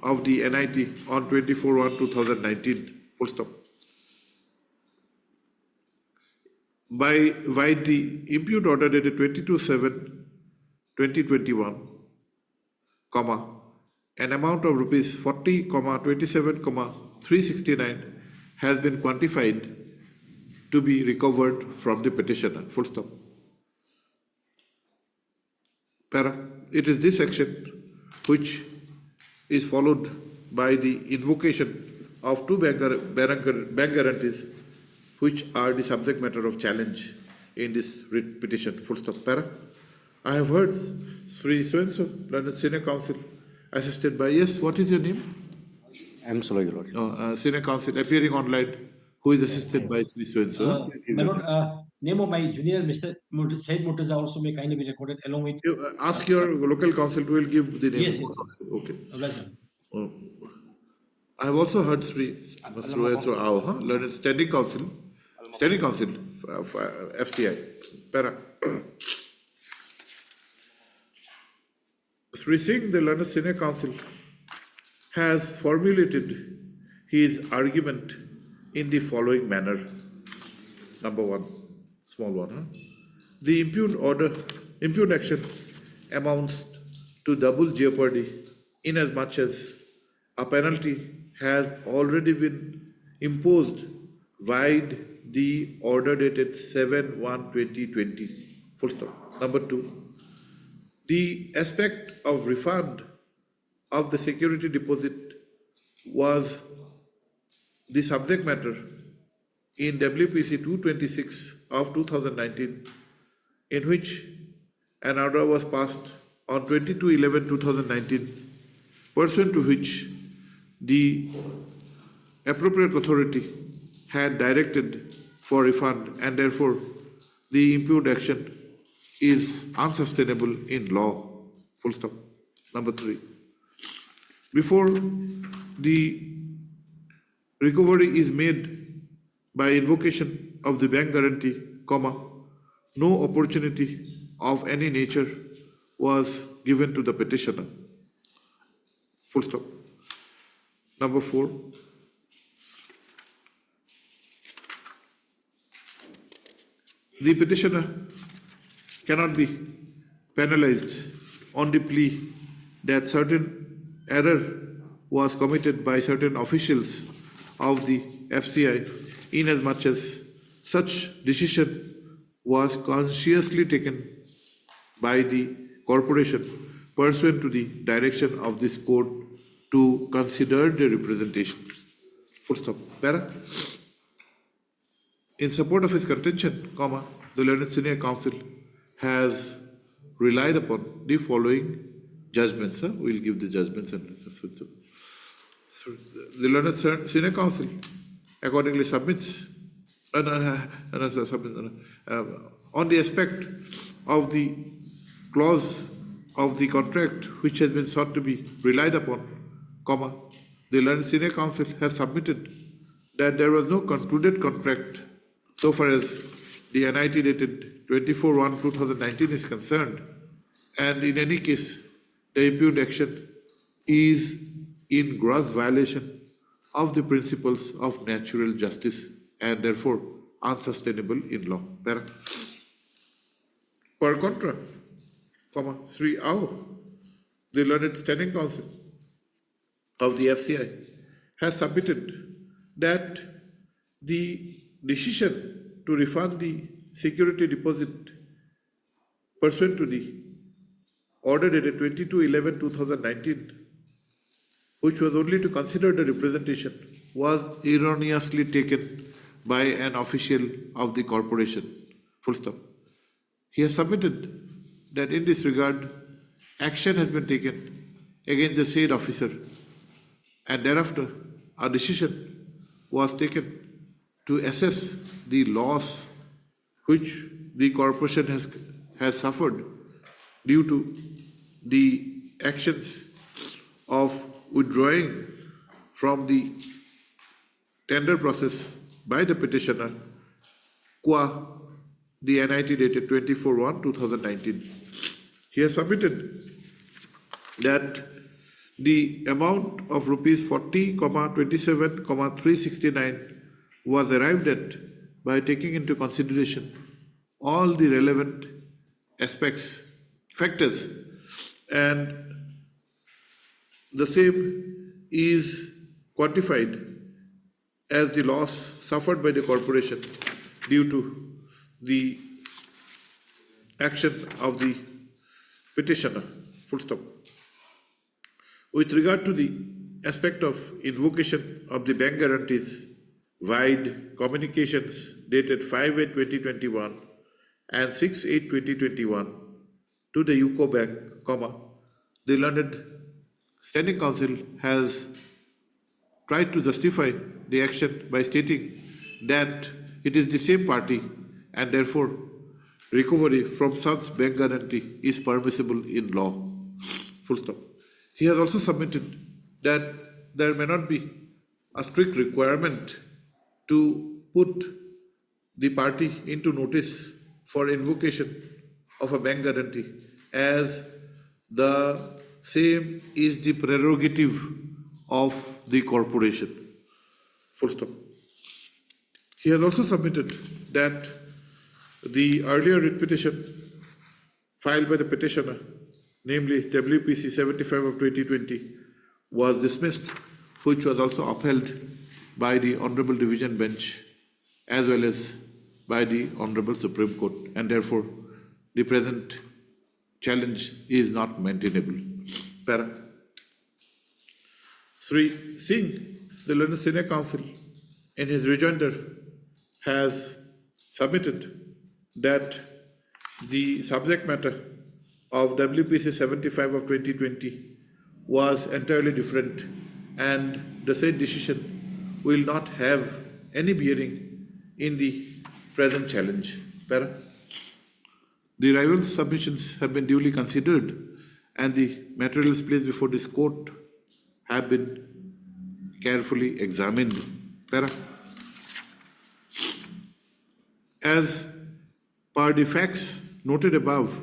of the NIT on 24/1/2019. Full stop. By the impute order dated 22/7/2021, an amount of rupees 40,27,369 has been quantified to be recovered from the petitioner. Full stop. It is this action which is followed by the invocation of two bank guarantees, which are the subject matter of challenge in this writ petition. Full stop. I have heard Sri so-and-so, London Senior Counsel, assisted by, yes, what is your name? I'm sorry, Your Lord. Senior Counsel appearing online, who is assisted by Sri so-and-so. My Lord, name of my junior, Mr. Said Murtaza, also may kindly be recorded along with. You, ask your local council, we will give the name. Yes, of yes, council. Okay. Welcome. Oh. I have also heard learned standing council, for FCI, para. Sri Singh, the learned senior council, has formulated his argument in the following manner. Number one, small one, The impugned action amounts to double jeopardy inasmuch as a penalty has already been imposed vide the order dated 7/1/2020. Full stop. Number two, the aspect of refund of the security deposit was the subject matter in WPC 226 of 2019, in which an order was passed on 22/11/2019, pursuant to which the appropriate authority had directed for refund, and therefore the impugned action is unsustainable in law. Full stop. Number three, before the recovery is made by invocation of the bank guarantee, no opportunity of any nature was given to the petitioner. Full stop. Number four, the petitioner cannot be penalized on the plea that certain error was committed by certain officials of the FCI, inasmuch as such decision was consciously taken by the corporation pursuant to the direction of this court to consider the representation. Full stop. Para. In support of his contention, the learned senior council has relied upon the following judgments. We will give the judgments. So the learned senior council accordingly submits on the aspect of the clause of the contract which has been sought to be relied upon, the learned senior council has submitted that there was no concluded contract so far as the NIT dated 24/1/2019 is concerned, and in any case, the impugned action is in gross violation of the principles of natural justice and therefore unsustainable in law. Per contra, Sri Ao, the learned standing council of the FCI, has submitted that the decision to refund the security deposit pursuant to the order dated 22/11/2019, which was only to consider the representation, was erroneously taken by an official of the corporation. Full stop. He has submitted that in this regard, action has been taken against the said officer, and thereafter a decision was taken to assess the loss which the corporation has suffered due to the actions of withdrawing from the tender process by the petitioner qua the NIT dated 24/1/2019. He has submitted that the amount of rupees 40,27,369 was arrived at by taking into consideration all the relevant factors, and the same is quantified as the loss suffered by the corporation due to the action of the petitioner. Full stop. With regard to the aspect of invocation of the bank guarantees, wide communications dated 5/8/2021 and 6/8/2021 to the UCO Bank, the learned standing council has tried to justify the action by stating that it is the same party and therefore recovery from such bank guarantee is permissible in law. Full stop. He has also submitted that there may not be a strict requirement to put the party into notice for invocation of a bank guarantee, as the same is the prerogative of the corporation. Full stop. He has also submitted that the earlier writ petition filed by the petitioner, namely WPC 75 of 2020, was dismissed, which was also upheld by the Honorable Division Bench as well as by the Honorable Supreme Court, and therefore the present challenge is not maintainable. Para. Sri Singh, the learned senior counsel, in his rejoinder has submitted that the subject matter of WPC 75 of 2020 was entirely different, and the said decision will not have any bearing in the present challenge. Para. The rival submissions have been duly considered, and the materials placed before this court have been carefully examined. Para. As per the facts noted above,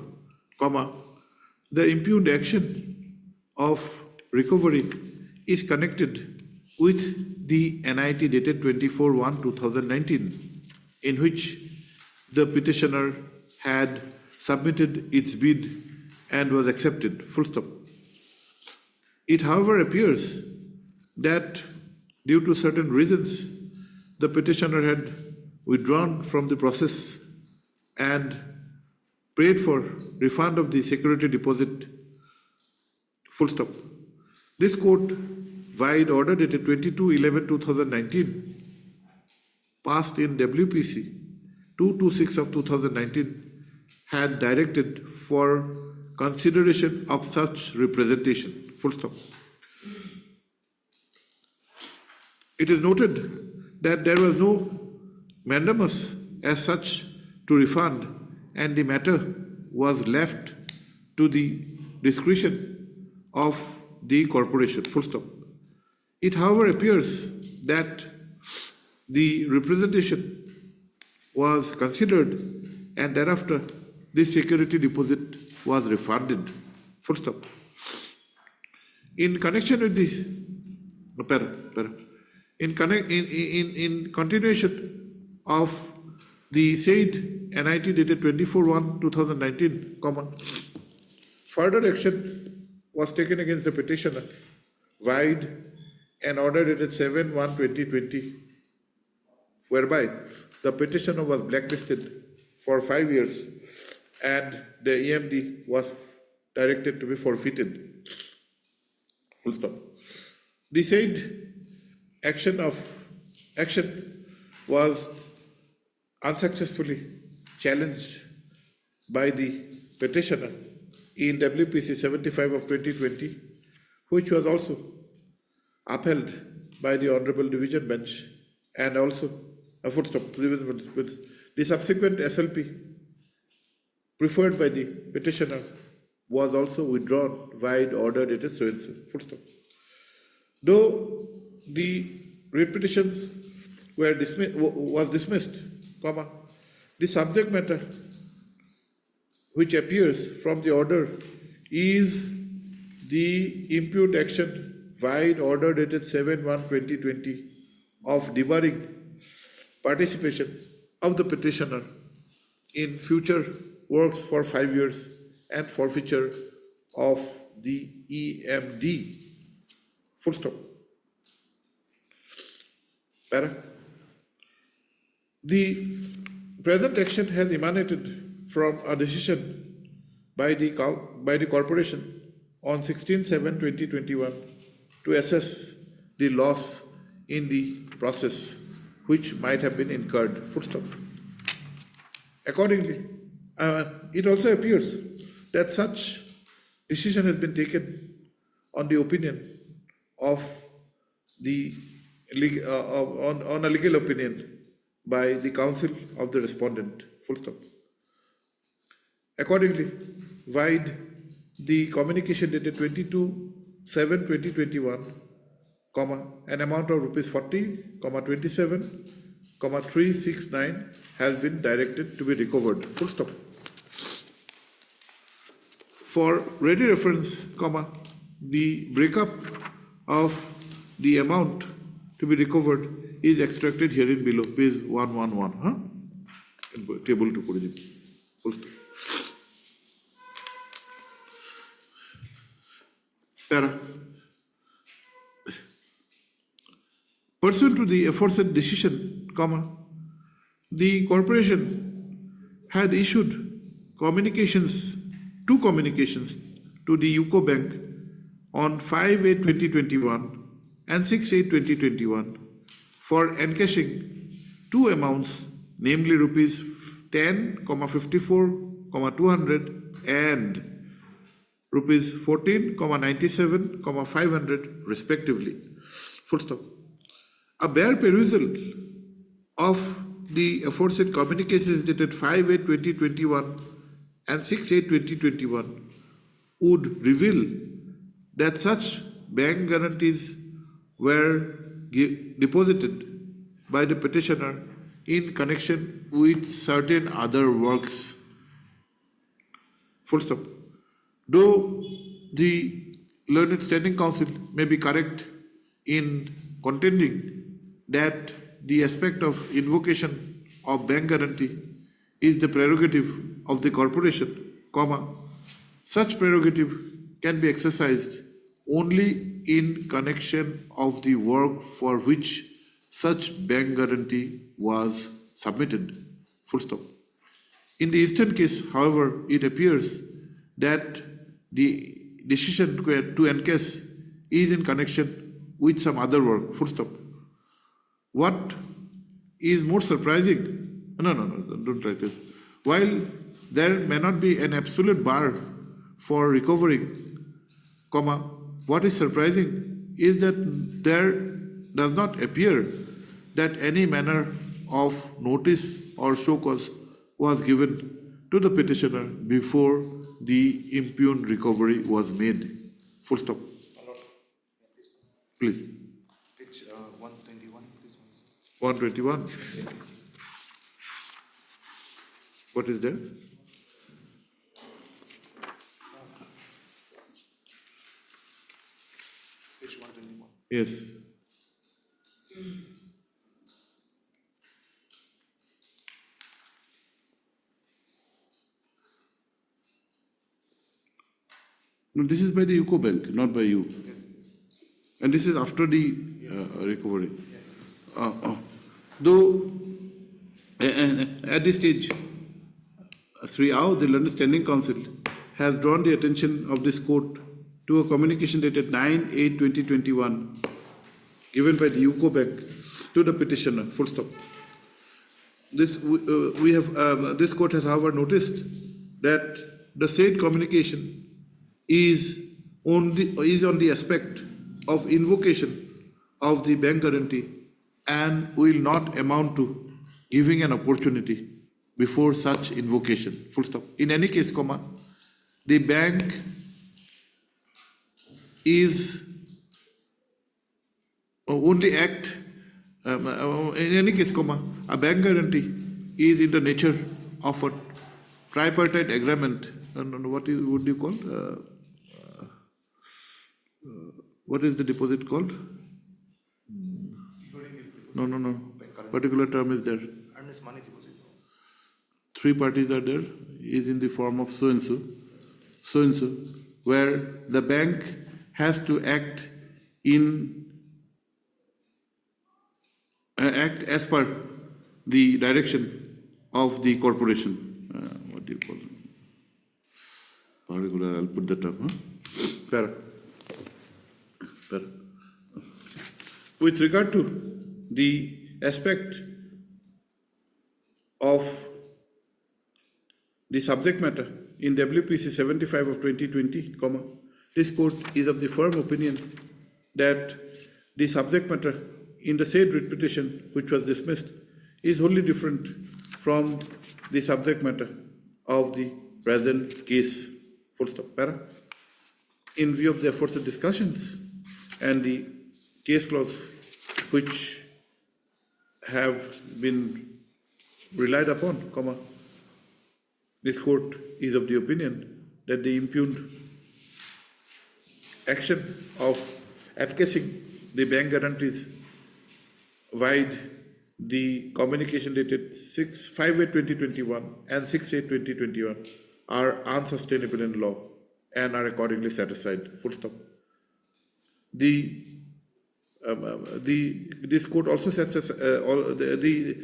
comma, the impugned action of recovery is connected with the NIT dated 24/1/2019, in which the petitioner had submitted its bid and was accepted. Full stop. It, however, appears that due to certain reasons, the petitioner had withdrawn from the process and prayed for refund of the security deposit. Full stop. This court, vide order dated 22/11/2019, passed in WPC 226 of 2019, had directed for consideration of such representation. Full stop. It is noted that there was no mandamus as such to refund, and the matter was left to the discretion of the corporation. Full stop. It, however, appears that the representation was considered, and thereafter this security deposit was refunded. Full stop. In connection with this, in continuation of the said NIT dated 24/1/2019, further action was taken against the petitioner, vide an order dated 7/1/2020, whereby the petitioner was blacklisted for 5 years and the EMD was directed to be forfeited. Full stop. The said action was unsuccessfully challenged by the petitioner in WPC 75 of 2020, which was also upheld by the Honorable Division Bench, and also a full stop. The subsequent SLP preferred by the petitioner was also withdrawn vide order dated so and so. Full stop. Though the writ petitions were dismissed, the subject matter which appears from the order is the impugned action vide order dated 7/1/2020 of debarring participation of the petitioner in future works for 5 years and forfeiture of the EMD. Full stop. Para. The present action has emanated from a decision by the corporation on 16/7/2021 to assess the loss in the process which might have been incurred. Full stop. Accordingly, it also appears that such decision has been taken on the opinion of the on a legal opinion by the counsel of the respondent. full stop. Accordingly, vide the communication dated 22/7/2021, an amount of rupees 40,27,369 has been directed to be recovered. Full stop. For ready reference, the breakup of the amount to be recovered is extracted herein below, page 111. Table to put it. Full stop. Para. Pursuant to the aforesaid decision, the corporation had issued two communications to the UCO Bank on 5/8/2021 and 6/8/2021 for encashing two amounts, namely rupees 10,54,200 and rupees 14,97,500 respectively. Full stop. A bare perusal of the aforesaid communications dated 5/8/2021 and 6/8/2021 would reveal that such bank guarantees were deposited by the petitioner in connection with certain other works. Full stop. Though the Learned Standing Council may be correct in contending that the aspect of invocation of bank guarantee is the prerogative of the corporation, such prerogative can be exercised only in connection of the work for which such bank guarantee was submitted. Full stop. In the instant case, however, it appears that the decision to encash is in connection with some other work. Full stop. What is more surprising? No, don't try this. While there may not be an absolute bar for recovering, what is surprising is that there does not appear that any manner of notice or show cause was given to the petitioner before the impugned recovery was made. Full stop. Please. Page 121, please. 121. What is there? Page 121. Yes. No, this is by the UCO Bank, not by you. Yes. And this is after the recovery. Though, at this stage, Sri Ao, the London Standing Council, has drawn the attention of this court to a communication dated 9/8/2021 given by the UCO Bank to the petitioner. Full stop. This court has, however, noticed that the said communication is on the aspect of invocation of the bank guarantee and will not amount to giving an opportunity before such invocation. Full stop. In any case, the bank is only act, in any case, a bank guarantee is in the nature of a tripartite agreement. What would you call? What is the deposit called? No. Particular term is there. Earnest money deposit. Three parties are there. Is in the form of so and so, where the bank has to act as per the direction of the corporation. What do you call it? Particular, I'll put the term. Para. With regard to the aspect of the subject matter in WPC 75 of 2020, this court is of the firm opinion that the subject matter in the said writ petition, which was dismissed, is wholly different from the subject matter of the present case. Full stop. Para. In view of the aforesaid discussions and the case laws which have been relied upon, comma, this court is of the opinion that the impugned action of encashing the bank guarantees vide the communication dated 6/5/2021 and 6/8/2021 are unsustainable in law and are accordingly satisfied. Full stop. This court also sets the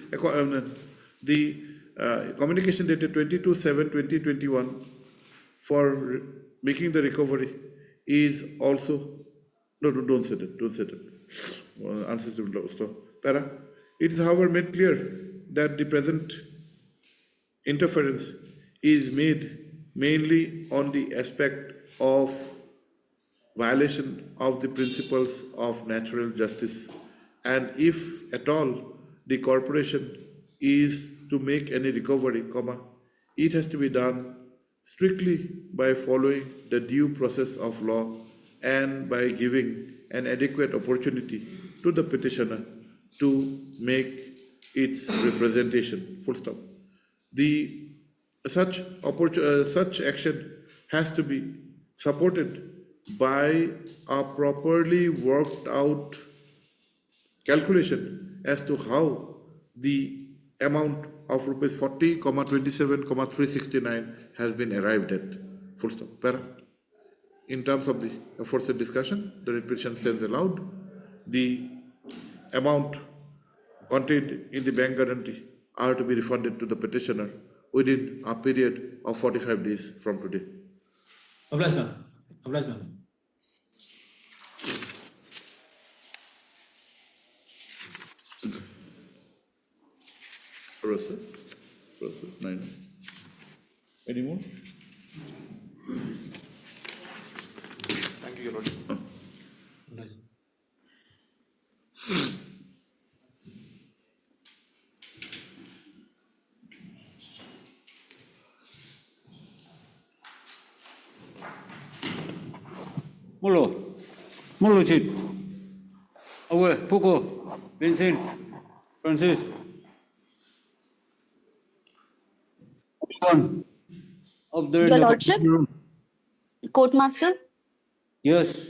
communication dated 22/7/2021 for making the recovery is also don't say that. Unsustainable law. Stop. Para. It is, however, made clear that the present interference is made mainly on the aspect of violation of the principles of natural justice, and if at all the corporation is to make any recovery, comma, it has to be done strictly by following the due process of law and by giving an adequate opportunity to the petitioner to make its representation. Full stop. Such action has to be supported by a properly worked out calculation as to how the amount of rupees 40,27,369 has been arrived at. Full stop. Para. In terms of the aforesaid discussion, the writ petition stands allowed. The amount contained in the bank guarantee are to be refunded to the petitioner within a period of 45 days from today. Obliged, ma'am. Obliged, ma'am. Proceed. 9. Any more? Thank you, Your Lordship. Obliged. Molo, Chief. Away, Foucault, Vincent, Francis. One of the Your Lordship? Court Master? Yes.